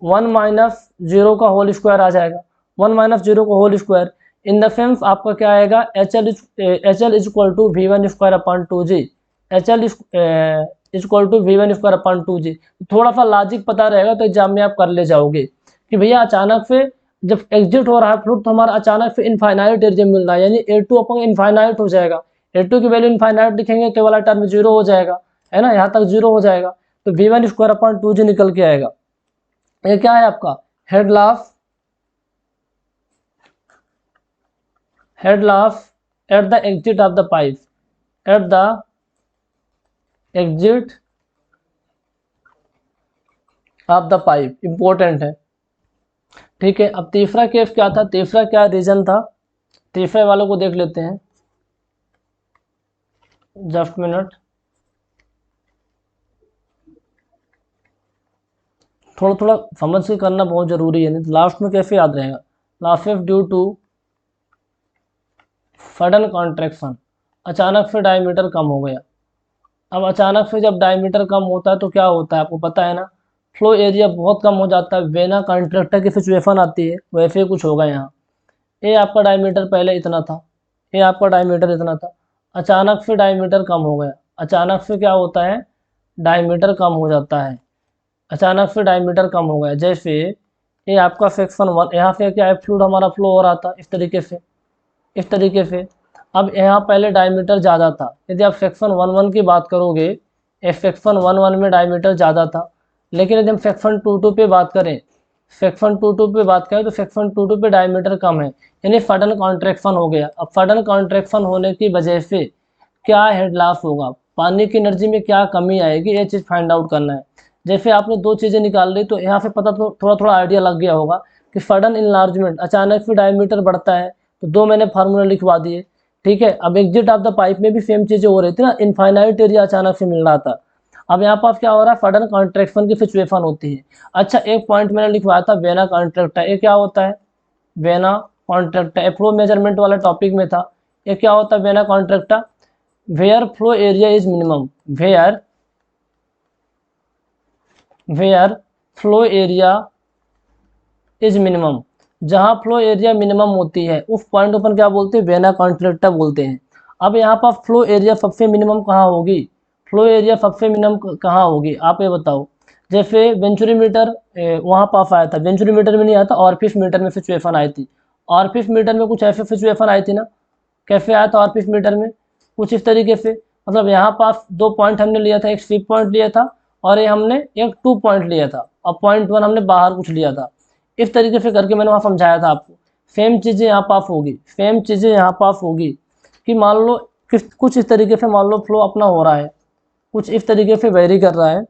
1 minus 0 का होल स्क्वायर आ जाएगा, 1 माइनस 0 का whole square. In the sense आपका क्या आएगा, HL is equal to v1 square upon 2g, HL equal to v1 square upon 2g। थोड़ा सा लॉजिक पता रहेगा तो एग्जाम में आप कर ले जाओगे कि भैया अचानक से जब एग्जिट हो रहा है फ्लूइड तो हमारा अचानक से इनफाइनाइट एरिया मिल रहा है, यानी A2 अपन इनफाइनाइट हो जाएगा, A2 की वैल्यू इनफाइनाइट लिखेंगे तो वाला टर्म 0 हो जाएगा, है ना, यहाँ तक 0 हो जाएगा, तो v1 स्क्वायर अपॉन 2g निकल के आएगा। ये क्या है आपका head laugh at the exit of the pipe, at the exit of the pipe, important है। ठीक है, अब तीसरा केस क्या था, तीसरा क्या रीजन था, तीसरे वालों को देख लेते हैं, जस्ट मिनट, थोड़ा थोड़ा समझ के करना बहुत जरूरी है, नहीं तो लास्ट में कैसे याद रहेगा। Last due to sudden contraction, अचानक से डायमीटर कम हो गया। अब अचानक से जब डायमीटर कम होता है तो क्या होता है आपको पता है ना, फ्लो एरिया बहुत कम हो जाता है, वेना कॉन्ट्रैक्टर की सिचुएशन आती है, वैसे ही कुछ होगा यहाँ। ये आपका डायमीटर पहले इतना था, ये आपका डायमीटर इतना था, अचानक से डायमीटर कम हो गया, अचानक से क्या होता है, डायमीटर कम हो जाता है, अचानक से डायमीटर कम हो गया। जैसे ये आपका सेक्शन 1, यहाँ से क्या है, फ्लूइड हमारा फ्लो हो रहा था इस तरीके से, इस तरीके से। अब यहाँ पहले डायमीटर ज़्यादा था, यदि आप सेक्शन 1 की बात करोगे, एक सेक्शन 1 में डायमीटर ज़्यादा था, लेकिन यदि हम सेक्शन 2 पे बात करें, सेक्शन 2 पे बात करें तो सेक्शन 2 पे डायमीटर कम है, यानी सडन कॉन्ट्रैक्शन हो गया। अब सडन कॉन्ट्रैक्शन होने की वजह से क्या हेड लॉस होगा, पानी की एनर्जी में क्या कमी आएगी, ये चीज़ फाइंड आउट करना है। जैसे आपने दो चीज़ें निकाल ली तो यहाँ से पता तो थोड़ा थोड़ा आइडिया लग गया होगा कि सडन इनलार्जमेंट, अचानक से डायमीटर बढ़ता है, तो दो मैंने फार्मूला लिखवा दिए। ठीक है, अब एग्जिट ऑफ द पाइप में भी सेम चीज़ें हो रही थी ना, इनफाइनाइट एरिया अचानक से मिल रहा था, अब यहाँ पर क्या हो रहा है, सडन कॉन्ट्रैक्शन की सिचुएशन होती है। अच्छा एक पॉइंट मैंने लिखवाया था वेना कॉन्ट्रैक्टा, ये क्या होता है, वेना कॉन्ट्रैक्टा, ये फ्लो मेजरमेंट वाला टॉपिक में था। ये क्या होता है vena contracta, where flow area is minimum, where flow area is minimum, जहाँ फ्लो एरिया मिनिमम होती है उस पॉइंट पर क्या बोलते हैं, वेना कॉन्ट्रैक्टा बोलते हैं। अब यहाँ पर फ्लो एरिया सबसे मिनिमम कहाँ होगी, फ्लो एरिया सबसे मिनिमम कहाँ होगी, आप ये बताओ। जैसे वेंचुरी मीटर वहाँ पास आया था, वेंचुरी मीटर में नहीं आया था, ऑर्फिस मीटर में सिचुएशन आई थी। ऑर्फिस मीटर में कुछ ऐसे सिचुएशन आई थी ना, कैसे आया था ऑर्फिस मीटर में, कुछ इस तरीके से। मतलब यहाँ पास 2 पॉइंट हमने लिया था, एक सी पॉइंट लिया था और ये हमने एक 2 पॉइंट लिया था, और पॉइंट 1 हमने बाहर कुछ लिया था। इस तरीके से करके मैंने वहाँ समझाया था आपको। सेम चीज़ें यहाँ पास होगी, सेम चीज़ें यहाँ पास होगी कि मान लो कुछ इस तरीके से मान लो फ्लो अपना हो रहा है, कुछ इस तरीके से वेरी कर रहा है।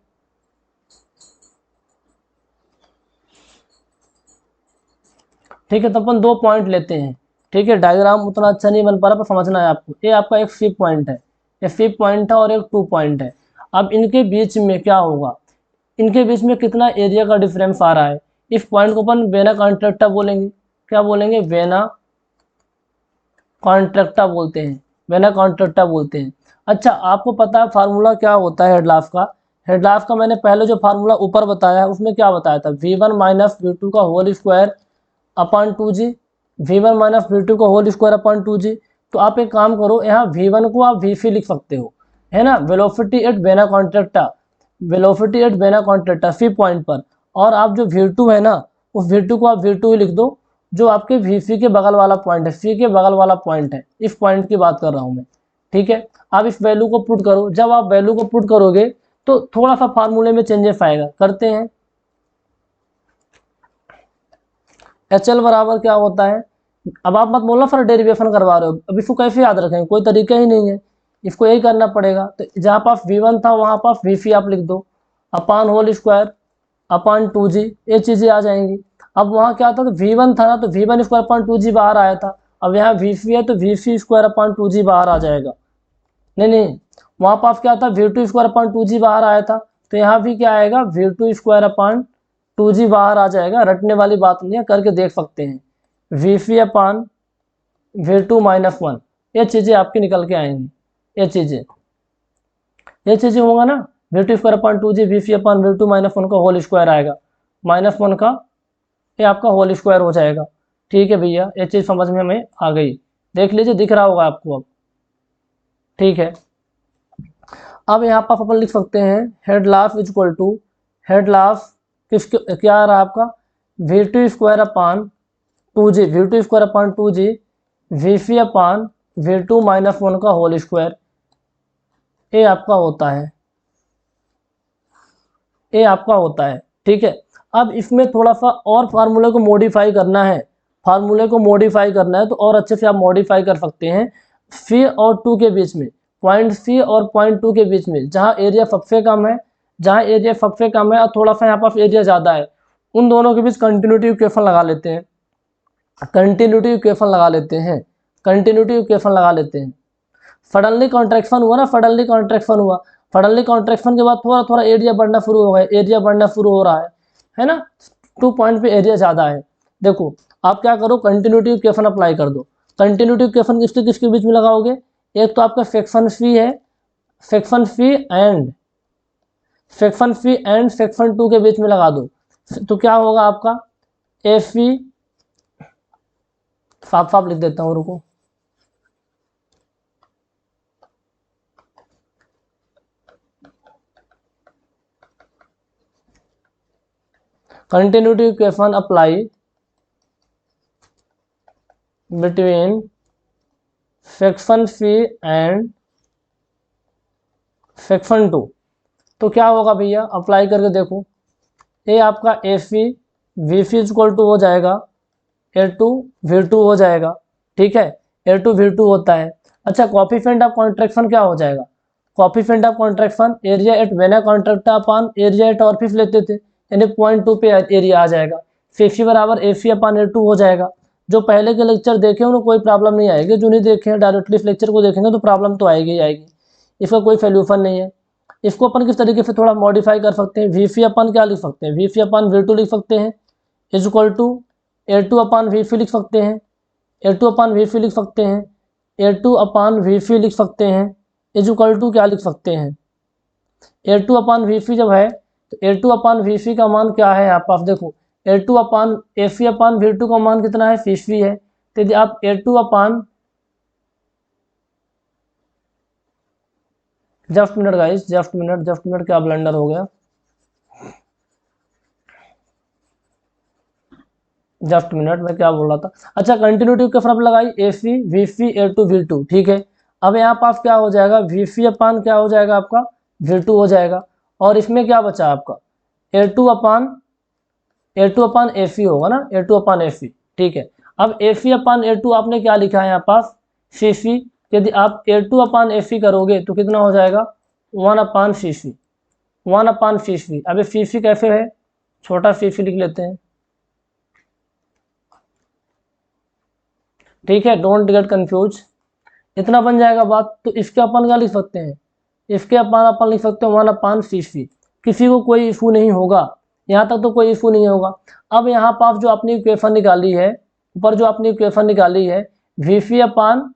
ठीक है, तो अपन 2 पॉइंट लेते हैं। ठीक है, डायग्राम उतना अच्छा नहीं बन पा रहा पर समझना है आपको। ये आपका एक सी पॉइंट है, ये सी पॉइंट है और एक 2 पॉइंट है। अब इनके बीच में क्या होगा, इनके बीच में कितना एरिया का डिफरेंस आ रहा है, इस पॉइंट को अपन वेना कॉन्ट्रैक्टा बोलेंगे। क्या बोलेंगे, वेना कॉन्ट्रैक्टा बोलते हैं, वेना कॉन्ट्रैक्टा बोलते हैं। अच्छा आपको पता है फार्मूला क्या होता है हेडलाफ का, हेडलाफ का मैंने पहले जो फार्मूला ऊपर बताया उसमें क्या बताया था, V1 माइनस V2 का whole square upon 2G, V1 minus V2 का होल स्क्वायर अपॉन 2G। तो आप एक काम करो, यहाँ V1 को आप Vc लिख सकते हो, है ना, velocity at vena contracta, velocity at vena contracta C point पर। और आप जो V2 है ना, उस V2 को आप V2 ही लिख दो, जो आपके Vc के बगल वाला पॉइंट है, सी के बगल वाला पॉइंट है, इस पॉइंट की बात कर रहा हूँ मैं। ठीक है, आप इस वैल्यू को पुट करो, जब आप वैल्यू को पुट करोगे तो थोड़ा सा फार्मूले में चेंजेस आएगा, करते हैं। HL बराबर क्या होता है, अब आप मत बोलना फिर डेरिवेशन करवा रहे हो, अब इसको कैसे याद रखेंगे, कोई तरीका ही नहीं है, इसको यही करना पड़ेगा। तो जहाँ पास V1 था वहाँ पास Vc आप लिख दो, अपान होल स्क्वायर अपान 2G, ये चीज़ें आ जाएंगी। अब वहाँ क्या था, तो V1 था ना, तो V1 स्क्वायर अपान 2G बाहर आया था। अब यहाँ Vc है तो Vc स्क्वायर अपान 2G बाहर आ जाएगा। नहीं, वहाँ पास क्या था, V2 स्क्वायर अपान 2G बाहर आया था, तो यहाँ भी क्या आएगा, V2 स्क्वायर अपान 2G बाहर आ जाएगा। रटने वाली बात नहीं है, करके देख सकते हैं। Vc अपान V2 माइनस 1, ये चीज़ें आपकी निकल के आएंगी, ये चीज़ें होगा ना, V2 square upon 2G, Vc upon V2 minus 1 का होल स्क्वायर आएगा, माइनस 1 का ये आपका होल स्क्वायर हो जाएगा। ठीक है भैया, ये चीज़ समझ में हमें आ गई, देख लीजिए दिख रहा होगा आपको अब। ठीक है, अब यहाँ पर अपन लिख सकते हैं head loss is equal to, head loss किसके क्या आ रहा है आपका, V2 square upon 2G, V2 square upon 2G, Vc upon V2 minus 1 का होल स्क्वायर, ये आपका होता है, ये आपका होता है। ठीक है, अब इसमें थोड़ा सा और फार्मूले को मॉडिफाई करना है, फार्मूले को मॉडिफाई करना है तो और अच्छे से आप मॉडिफाई कर सकते हैं। C और 2 के बीच में, पॉइंट C और पॉइंट 2 के बीच में जहाँ एरिया सबसे कम है, जहाँ एरिया सबसे कम है और थोड़ा सा यहाँ पास एरिया ज़्यादा है, उन दोनों के बीच कंटिन्यूटी इक्वेशन लगा लेते हैं, कंटिन्यूटी इक्वेशन लगा लेते हैं, कंटिन्यूटी इक्वेशन लगा लेते हैं। सडनली कॉन्ट्रैक्शन हुआ ना, सडनली कॉन्ट्रैक्शन हुआ, सडनली कॉन्ट्रैक्शन के बाद थोड़ा थोड़ा एरिया बढ़ना शुरू हो गया, एरिया बढ़ना शुरू हो रहा है ना, 2 पॉइंट पे एरिया ज़्यादा है। देखो आप क्या करो, कंटिन्यूटी इक्वेशन अप्लाई कर दो। कंटिन्यूटी इक्वेशन किसके किसके बीच में लगाओगे, एक तो आपका सेक्शन सी है, सेक्शन सी एंड सेक्शन 2 के बीच में लगा दो, तो क्या होगा आपका, AC, साफ साफ लिख देता हूँ, रुको, continuity equation apply between section C and section 2, तो क्या होगा भैया, अप्लाई करके देखो, ये आपका AC VC इक्वल टू हो जाएगा A2 V2 हो जाएगा। ठीक है, A2 V2 होता है। अच्छा कोएफिशिएंट ऑफ कॉन्ट्रैक्शन क्या हो जाएगा, coefficient of contraction area at vena contracta upon area at orifice लेते थे, यानी 0.2 पे एरिया आ जाएगा। CC बराबर AC अपान A2 हो जाएगा। जो पहले के लेक्चर देखे उन्हें कोई प्रॉब्लम नहीं आएगी, जो नहीं देखे हैं डायरेक्टली इस लेक्चर को देखेंगे तो प्रॉब्लम तो आएगी ही आएगी, इसका कोई सोल्यूशन नहीं है। इसको अपन किस तरीके से थोड़ा मॉडिफाई कर सकते हैं, वी फी अपन क्या लिख सकते हैं, V phi upon V two लिख सकते हैं is equal to A two upon V phi लिख सकते हैं, ए टू अपन वी फी लिख सकते हैं, ए टू अपन वी फी लिख सकते हैं इज इक्वल टू क्या लिख सकते हैं, ए टू अपन वी फी जब है तो ए टू अपन वी फी का मान क्या है, आप देखो A two upon A phi upon V two का मान कितना है, वी फी है। तो यदि आप A two upon, just minute guys, just minute क्या ब्लंडर हो गया, जस्ट मिनट मैं क्या बोल रहा था, अच्छा कंटिन्यूटी के फॉर्म लगाई A phi V phi A two V two, ठीक है। अब यहाँ पास क्या हो जाएगा, वी फी अपान क्या हो जाएगा आपका वी टू हो जाएगा, और इसमें क्या बचा आपका ए टू अपान ए फी होगा ना, ए टू अपान ए फी, ठीक है। अब ए फी अपान ए टू आपने क्या लिखा है यहाँ पास सी फी, यदि आप ए टू अपान ए फी करोगे तो कितना हो जाएगा 1 अपान सी फी, 1 अपान सी फी। अब सी फी कैसे है, छोटा सी फी लिख लेते हैं, ठीक है, डोंट गेट कंफ्यूज, इतना बन जाएगा बात। तो इसके अपन क्या लिख सकते हैं, इसके अपन लिख सकते हैं 1 अपान सी फी, किसी को कोई इशू नहीं होगा, यहाँ तक तो कोई इशू नहीं होगा। अब यहाँ पर जो अपनी इक्वेशन निकाली है, ऊपर जो अपनी इक्वेशन निकाली है V phi upon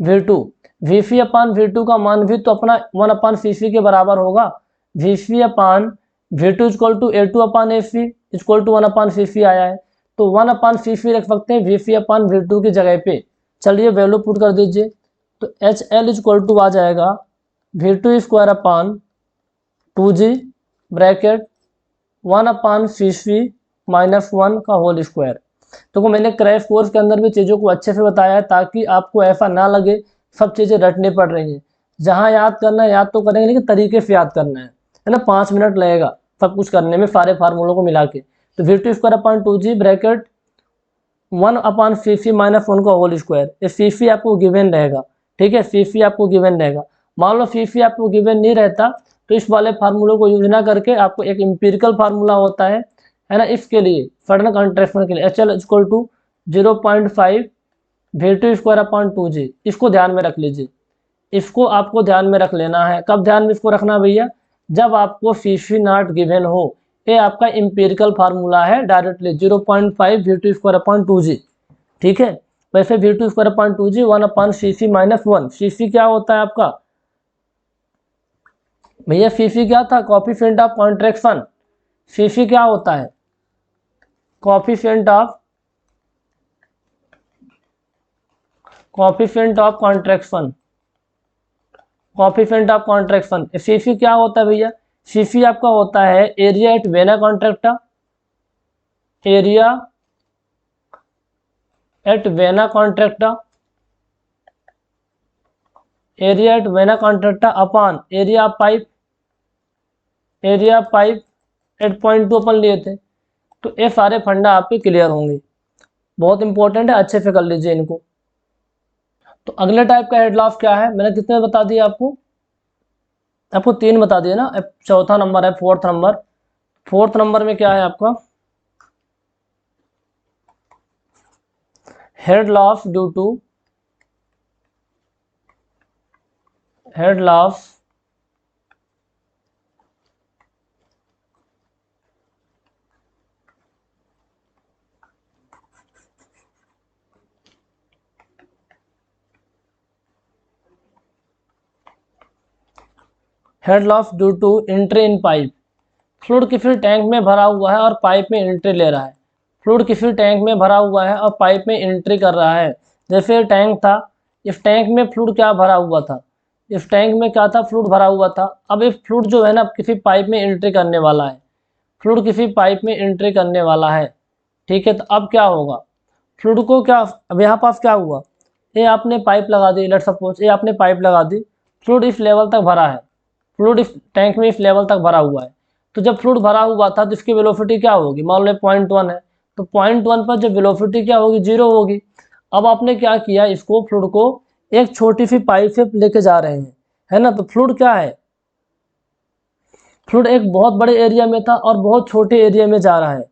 V two, V phi upon V two का मान भी तो अपना 1 अपान सी फी के बराबर होगा, V phi upon V two equal to A two upon A phi equal to 1 upon C phi आया है, तो 1 अपान सी फी रख सकते हैं V phi upon V two की जगह पे। चलिए वैल्यू पुट कर दीजिए, तो एच एल इक्वल टू आ जाएगा V two square upon 2g bracket 1 upon C phi minus 1 का होल स्क्वायर। तो मैंने क्रैश कोर्स के अंदर भी चीज़ों को अच्छे से बताया है ताकि आपको ऐसा ना लगे सब चीज़ें रटने पड़ रही हैं, जहाँ याद करना है याद तो करेंगे लेकिन तरीके से याद करना है ना, 5 मिनट लगेगा सब कुछ करने में सारे फार्मूलों को मिला के। तो V two square upon 2g bracket 1 upon C phi minus 1 का होल स्क्वायर, ये सी फी आपको गिवन रहेगा, ठीक है, सी फी आपको गिवन रहेगा। मान लो सी फी आपको गिवन नहीं रहता तो इस वाले फार्मूलों को यूज ना करके आपको एक एम्पिरिकल फार्मूला होता है ना, इसके लिए सडन कॉन्ट्रैक्शन के लिए H L equal to 0.5 V two square upon 2g, इसको ध्यान में रख लीजिए, इसको आपको ध्यान में रख लेना है। कब ध्यान में इसको रखना भैया, जब आपको सी फी नॉट गिवन हो, ये आपका एम्पिरिकल फार्मूला है directly 0.5 V two square upon 2g, ठीक है। वैसे V two square upon 2g 1 upon C phi minus 1, C phi क्या होता है आपका भैया, सी फी क्या था coefficient of contraction, C phi क्या होता है coefficient of contraction, coefficient of contraction. C phi क्या होता है भैया, सी फी आपका होता है area at vena contracta, area at vena contracta, area at vena contracta upon area pipe, area pipe 8.2 अपन लिए थे। तो ये सारे फंडा आपके क्लियर होंगे, बहुत इंपॉर्टेंट है, अच्छे से कर लीजिए इनको। तो अगले टाइप का हेड लॉस क्या है, मैंने कितने बता दिए आपको, आपको 3 बता दिए ना, चौथा नंबर है फोर्थ नंबर। फोर्थ नंबर में क्या है आपका head loss due to head loss head loss due to entry in pipe, fluid किसी टैंक में भरा हुआ है और पाइप में एंट्री ले रहा है, फ्लूइड किसी टैंक में भरा हुआ है और पाइप में एंट्री कर रहा है। जैसे टैंक था, इस टैंक में फ्लूइड क्या भरा हुआ था, इस टैंक में क्या था फ्लूइड भरा हुआ था। अब इस फ्लूइड जो है ना किसी पाइप में एंट्री करने वाला है, फ्लूइड किसी पाइप में एंट्री करने वाला है, ठीक है। तो अब क्या होगा फ्लूइड को क्या, अब यहाँ पास क्या हुआ, ये आपने पाइप लगा दी, लेट सपोज ये आपने पाइप लगा दी, फ्लूइड इस लेवल तक भरा है, फ्लूइड इस टैंक में इस लेवल तक भरा हुआ है। तो जब फ्लूइड भरा हुआ था तो इसकी वेलोसिटी क्या होगी, मान लो 0.1 है, तो 0.1 पर जब वेलोसिटी क्या होगी 0 होगी। अब आपने क्या किया, इसको फ्लूइड को एक छोटी सी पाइप से लेके जा रहे हैं, है ना। तो फ्लूइड क्या है, फ्लूइड एक बहुत बड़े एरिया में था और बहुत छोटे एरिया में जा रहा है,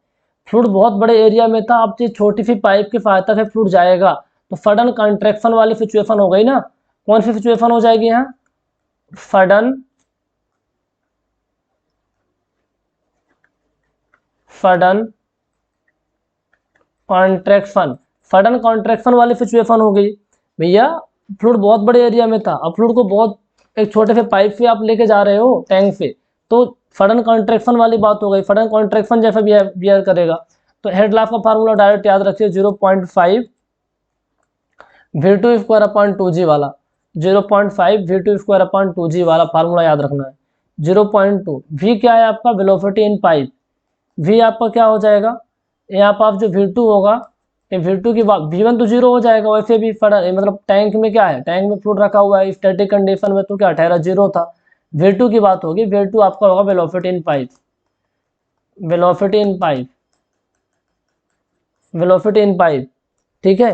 फ्लूइड बहुत बड़े एरिया में था, अब ये छोटी सी पाइप की सहायता से फ्लूइड जाएगा तो सडन कंट्रैक्शन वाली सिचुएशन हो गई ना। कौन सी सिचुएशन हो जाएगी यहाँ, sudden sudden contraction, sudden contraction वाली सिचुएशन हो गई भैया। फ्लूइड बहुत बड़े एरिया में था, अब फ्लूइड को बहुत एक छोटे से पाइप से आप लेके जा रहे हो टैंक से, तो सडन कॉन्ट्रैक्शन वाली बात हो गई, सडन कॉन्ट्रैक्शन जैसा बिहेव करेगा। तो हेड लॉ का फार्मूला डायरेक्ट याद रखिए 0.5 V2 स्क्वायर अपॉन 2G वाला, 0.5 V2 स्क्वायर अपॉन 2G वाला फार्मूला याद रखना है। 0.2 V क्या है आपका, वेलोसिटी इन पाइप। V आपका क्या हो जाएगा, यहाँ पर जो V2 होगा, ये V2 की बात, V1 तो 0 हो जाएगा। वैसे भी मतलब टैंक में क्या है, टैंक में फ्लूइड रखा हुआ है स्टैटिक कंडीशन में, तो क्या ठहरा 0 था। V2 की बात होगी, V2 आपका होगा वेलोसिटी इन पाइप, वेलोसिटी इन पाइप, वेलोसिटी इन पाइप, ठीक है।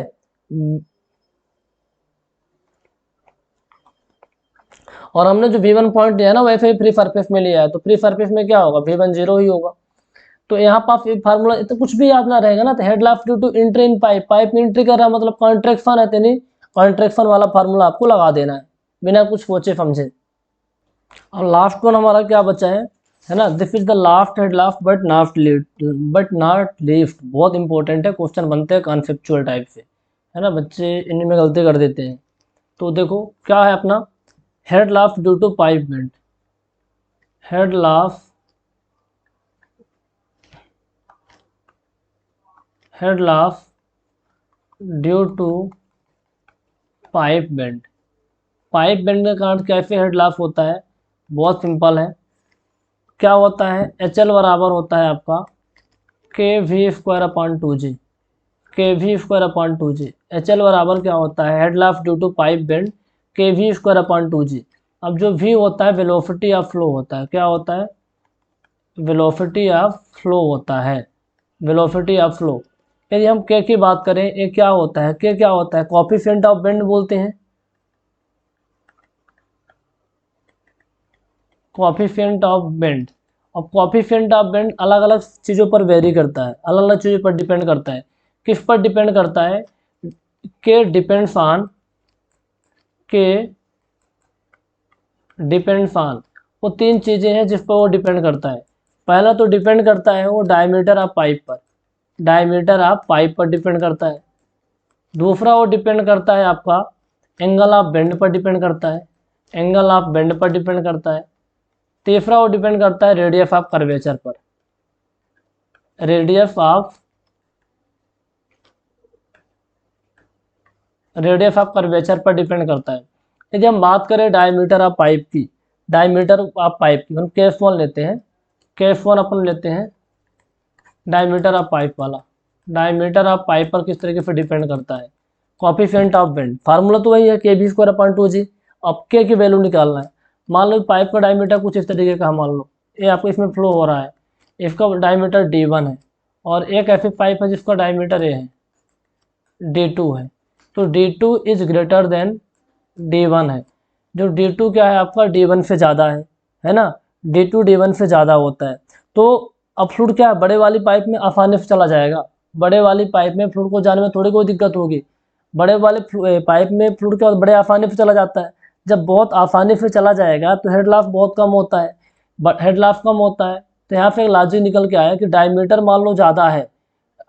और हमने जो V1 पॉइंट लिया है ना, वैसे ही फ्री सरफेस में लिया है, तो फ्री सरफेस में क्या होगा, V1 0 ही होगा। तो यहाँ पर फार्मूला तो कुछ भी याद ना रहेगा ना, तो head loss due to entry in pipe, pipe में एंट्री कर रहा है मतलब कॉन्ट्रैक्शन है, तेनी कॉन्ट्रैक्शन वाला फार्मूला आपको लगा देना है बिना कुछ सोचे समझे। और लास्ट वन हमारा क्या बचा है ना, this is the last head law but not least, बहुत इंपॉर्टेंट है, क्वेश्चन बनते हैं कॉन्सेप्चुअल टाइप से, है ना, बच्चे इनमें गलती कर देते हैं। तो देखो क्या है अपना, head loss due to pipe bend, head loss due to pipe bend. Pipe bend का कारण कैसे हेड लॉस होता है, बहुत सिंपल है। क्या होता है, HL बराबर होता है आपका KV square upon 2G, KV square upon 2G। HL बराबर क्या होता है, head loss due to pipe bend KV square upon 2G। अब जो V होता है वेलोसिटी ऑफ फ्लो होता है, क्या होता है, वेलोसिटी ऑफ फ्लो होता है, वेलोसिटी ऑफ फ्लो। यदि हम K की बात करें, ये क्या होता है, K क्या होता है, कोएफिशिएंट ऑफ बेंड बोलते हैं, कोएफिशिएंट ऑफ बेंड। और कोएफिशिएंट ऑफ बेंड अलग अलग चीज़ों पर वेरी करता है, अलग अलग चीज़ों पर डिपेंड करता है। किस पर डिपेंड करता है, के डिपेंड्स ऑन, के डिपेंड्स ऑन, वो तीन चीज़ें हैं जिस पर वो डिपेंड करता है। पहला तो डिपेंड करता है वो डायमीटर ऑफ पाइप पर, डायमीटर ऑफ पाइप पर डिपेंड करता है। दूसरा वो डिपेंड करता है आपका एंगल ऑफ बेंड पर डिपेंड करता है, एंगल ऑफ बेंड पर डिपेंड करता है। तीसरा वो डिपेंड करता है रेडियस ऑफ कर्वेचर पर, रेडियस ऑफ कर्वेचर पर डिपेंड करता है। यदि हम बात करें डायमीटर ऑफ पाइप की, डायमीटर ऑफ पाइप की हम KF1 लेते हैं, KF1 अपन लेते हैं डायमीटर ऑफ पाइप वाला। डायमीटर ऑफ पाइप पर किस तरीके से डिपेंड करता है, कोएफिशिएंट ऑफ बेंड, फार्मूला तो वही है KV स्क्वायर अपॉन 2G। अब K की वैल्यू निकालना है। मान लो पाइप का डायमीटर कुछ इस तरीके का, मान लो ये आपको इसमें फ्लो हो रहा है, इसका डायमीटर D1 है, और एक ऐसी पाइप है जिसका डायमीटर ये है D2 है, तो D2 is greater than D1 है। जो D2 क्या है आपका, D1 से ज़्यादा है ना, D2 D1 से ज़्यादा होता है। तो अब फ्लूइड क्या है, बड़े वाली पाइप में आसानी से चला जाएगा, बड़े वाली पाइप में फ्लूइड को जाने में थोड़ी कोई दिक्कत होगी, बड़े वाले पाइप में फ्लूइड क्या बड़े आसानी से चला जाता है। जब बहुत आसानी से चला जाएगा तो हेड लॉस बहुत कम होता है, बट हेड लॉस कम होता है, तो यहाँ पे एक लॉजिक निकल के आया कि डायमीटर मान लो ज़्यादा है,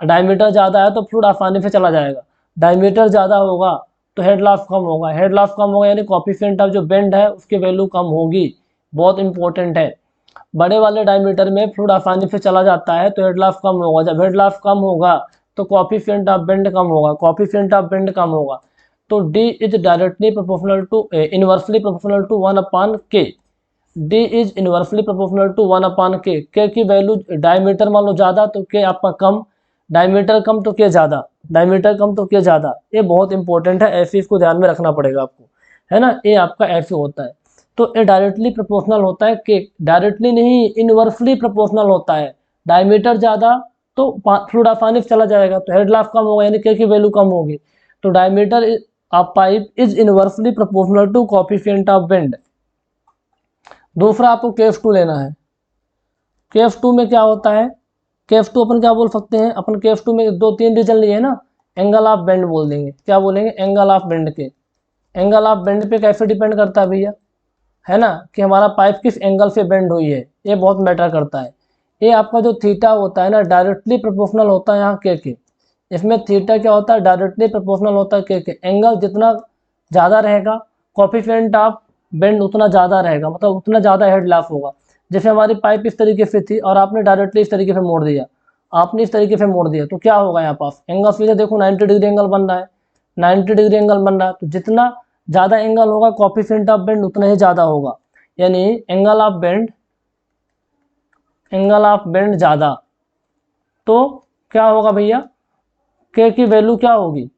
डायमीटर ज़्यादा है तो फ्लूइड आसानी से चला जाएगा, डायमीटर ज़्यादा होगा तो हेड लॉस कम होगा, हेड लॉस कम होगा यानी कोएफिशिएंट ऑफ जो बेंड है उसकी वैल्यू कम होगी, बहुत इंपॉर्टेंट है। बड़े वाले डायमीटर में फ्लूइड आसानी से चला जाता है तो हेड लॉस कम होगा, जब हेड लॉस कम होगा तो कोएफिशिएंट ऑफ बेंड कम होगा, कोएफिशिएंट ऑफ बेंड कम होगा, तो D is directly proportional to inversely proportional to 1 upon K, D is inversely proportional to 1 upon K। K की वैल्यू डायमीटर मान लो ज़्यादा तो K आपका कम, डायमीटर कम तो K ज़्यादा, डायमीटर कम तो K ज़्यादा, ये बहुत इंपॉर्टेंट है, ऐसे इसको ध्यान में रखना पड़ेगा आपको, है ना, ये आपका ऐसे होता है। तो ये डायरेक्टली प्रोपोर्शनल होता है, K डायरेक्टली नहीं इनवर्सली प्रोपोर्शनल होता है, डायमीटर ज़्यादा तो फ्लूइड आसानी से चला जाएगा तो हेड लॉस कम होगा यानी K की वैल्यू कम होगी, तो diameter of pipe is inversely proportional to coefficient of bend. दूसरा आपको KF2 लेना है, KF2 में क्या होता है, KF2 अपन क्या बोल सकते हैं, अपन KF2 में दो तीन रीजन लिए ना, एंगल ऑफ बेंड बोल देंगे, क्या बोलेंगे, एंगल ऑफ बेंड के, एंगल ऑफ बेंड पे कैसे डिपेंड करता है भैया, है ना, कि हमारा पाइप किस एंगल से बेंड हुई है, ये बहुत मैटर करता है। ये आपका जो थीटा होता है ना डायरेक्टली प्रोपोर्शनल होता है यहाँ के। इसमें थीटा क्या होता है, डायरेक्टली प्रोपोर्शनल होता है के। एंगल जितना ज़्यादा रहेगा कोएफिशिएंट ऑफ बेंड उतना ज़्यादा रहेगा, मतलब उतना ज़्यादा हेड लाफ होगा। जैसे हमारी पाइप इस तरीके से थी और आपने डायरेक्टली इस तरीके से मोड़ दिया, आपने इस तरीके से मोड़ दिया, तो क्या होगा यहाँ पास एंगल सीधे देखो 90 डिग्री एंगल बन रहा है, 90 डिग्री एंगल बन रहा है। तो जितना ज़्यादा एंगल होगा कोएफिशिएंट ऑफ बेंड उतना ही ज़्यादा होगा, यानी एंगल ऑफ बेंड ज़्यादा। तो क्या होगा भैया, के की वैल्यू क्या होगी,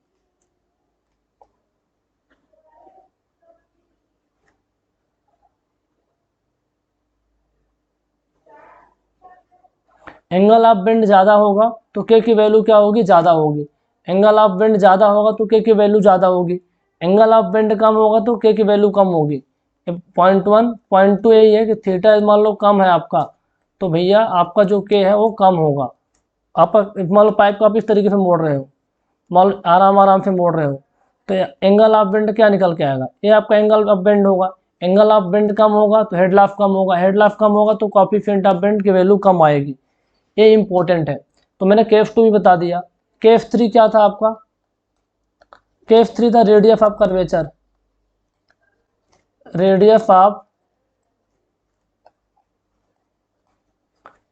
एंगल ऑफ बेंड ज़्यादा होगा तो के की वैल्यू क्या होगी, ज़्यादा होगी। एंगल ऑफ बेंड ज़्यादा होगा तो के की वैल्यू ज़्यादा होगी। एंगल ऑफ बेंड कम होगा तो के की वैल्यू कम होगी। पॉइंट 1 पॉइंट 2 यही है कि थीटा मान लो कम है आपका, तो भैया आपका जो के है वो कम होगा। आप मान लो पाइप को आप इस तरीके से मोड़ रहे हो, मान लो आराम आराम से मोड़ रहे हो, तो एंगल ऑफ बेंड क्या निकल के आएगा, ये आपका एंगल ऑफ बेंड होगा। एंगल ऑफ बेंड कम होगा तो हेड लाफ कम होगा, हेड लाफ कम होगा तो कोएफिशिएंट ऑफ बेंड की वैल्यू कम आएगी। ये इंपॉर्टेंट है। तो मैंने केफ 2 भी बता दिया। केफ 3 क्या था आपका, केफ 3 था radius of curvature, radius of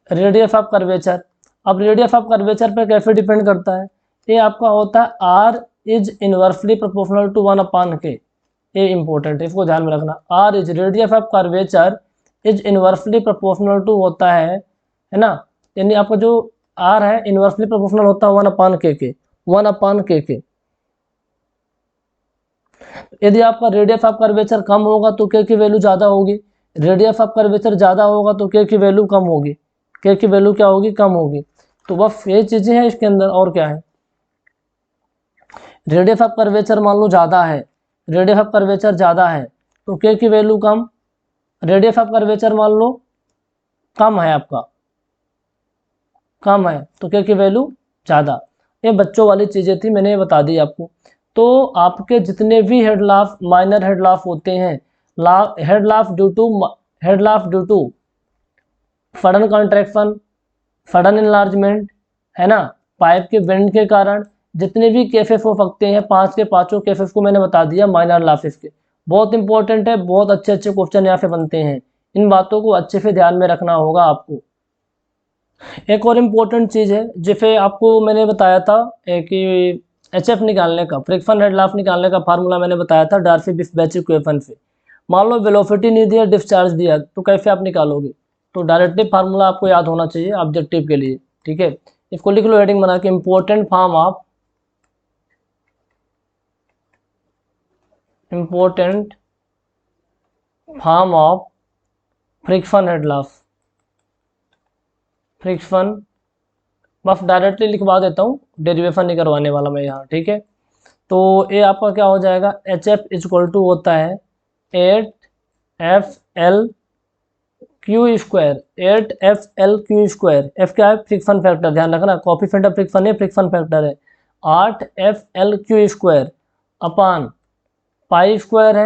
curvature. अब रेडियस ऑफ कर्वेचर पे कैसे डिपेंड करता है, ये आपका होता है R is inversely proportional to 1/k। ये इंपॉर्टेंट है, इसको ध्यान में रखना। R is radius of curvature is inversely proportional to होता है ना, यानी आपका जो आर है इनवर्सली प्रोपोर्शनल होता है 1/k के, 1/k के। यदि आपका रेडियस ऑफ कर्वेचर कम होगा तो के की वैल्यू ज़्यादा होगी, रेडियस ऑफ कर्वेचर ज़्यादा होगा तो के की वैल्यू कम होगी, के की वैल्यू क्या होगी, कम होगी। तो बस ये चीज़ें हैं इसके अंदर, और क्या है। रेडियस ऑफ कर्वेचर मान लो ज़्यादा है, रेडियस ऑफ कर्वेचर ज़्यादा है तो के की value come, radius of curvature मान लो कम है आपका, कम है तो के की वैल्यू ज़्यादा। ये बच्चों वाली चीज़ें थी, मैंने ये बता दी आपको। तो आपके जितने भी head loss minor head loss होते हैं, head loss due to sudden contraction, sudden enlargement, है ना, पाइप के बेंड के कारण जितने भी केसेस हो सकते हैं, 5 के 5 केसेस को मैंने बता दिया माइनर लाफिस के। बहुत इंपॉर्टेंट है, बहुत अच्छे अच्छे क्वेश्चन यहाँ से बनते हैं, इन बातों को अच्छे से ध्यान में रखना होगा आपको। एक और इम्पोर्टेंट चीज़ है, जैसे आपको मैंने बताया था कि HF निकालने का, फ्रिक्शन हेड लाफ निकालने का फार्मूला मैंने बताया था डार्सी बिस्बेची इक्वेशन से। मान लो वेलोसिटी नहीं दिया, डिस्चार्ज दिया, तो कैसे आप निकालोगे, तो डायरेक्टली फार्मूला आपको याद होना चाहिए ऑब्जेक्टिव के लिए, ठीक है। इसको लिख लो हेडिंग बना के, important form of friction head laugh, friction, बस डायरेक्टली लिखवा देता हूँ, डेरिवेशन नहीं करवाने वाला मैं यहाँ, ठीक है। तो ये आपका क्या हो जाएगा, HF इक्वल टू होता है 8FL Q square, 8FL Q square. F क्या है, फ्रिक्शन फैक्टर, ध्यान रखना, कोएफिशिएंट ऑफ फ्रिक्शन है, फ्रिक्शन फैक्टर है। 8FL Q square upon pi square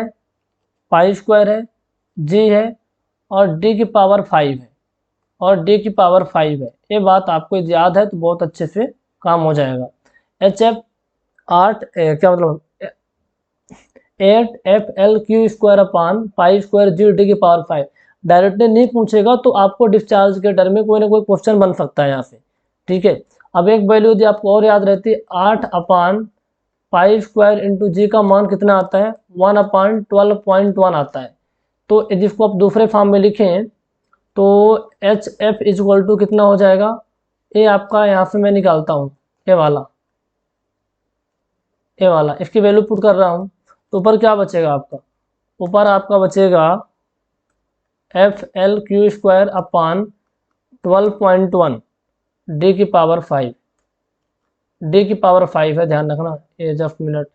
है, जी है, और डी की पावर 5 है, ये बात आपको यदि याद है तो बहुत अच्छे से काम हो जाएगा। HF 8 क्या मतलब 8FL Q square upon pi square G D की पावर 5। डायरेक्टली नहीं पूछेगा तो आपको डिस्चार्ज के टर्म में कोई ना कोई क्वेश्चन बन सकता है यहाँ से, ठीक है। अब एक वैल्यू यदि आपको और याद रहती है, 8/पाई स्क्वायर इंटू जी का मान कितना आता है, 1/12.1 आता है। तो यदि इसको आप दूसरे फॉर्म में लिखें तो HF इक्वल टू कितना हो जाएगा, ये आपका यहाँ से मैं निकालता हूँ, ये वाला इसकी वैल्यू पुट कर रहा हूँ, तो ऊपर क्या बचेगा आपका, ऊपर आपका बचेगा FL Q square upon 12.1 D की पावर 5, डी की पावर 5 है, ध्यान रखना, ये जस्ट मिनट,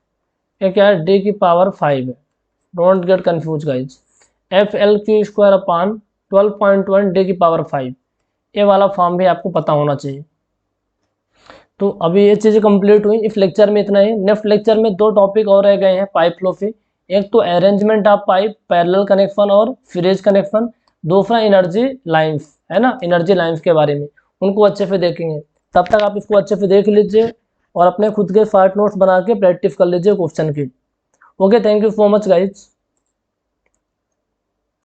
ये क्या है, डी की पावर 5 है, don't get confuse guys. FL Q square upon 12.1 D की पावर 5, ये वाला फॉर्म भी आपको पता होना चाहिए। तो अभी ये चीज़ें कंप्लीट हुई, इस लेक्चर में इतना ही। नेक्स्ट लेक्चर में 2 टॉपिक और रह गए हैं पाइप फ्लो से, एक तो arrangement of pipe, parallel connection और सीरीज कनेक्शन, दूसरा एनर्जी लाइंस। है ना, एनर्जी लाइन्स के बारे में, उनको अच्छे से देखेंगे। तब तक आप इसको अच्छे से देख लीजिए और अपने खुद के शॉर्ट नोट्स बना के प्रैक्टिस कर लीजिए क्वेश्चन की। Okay, thank you so much guys.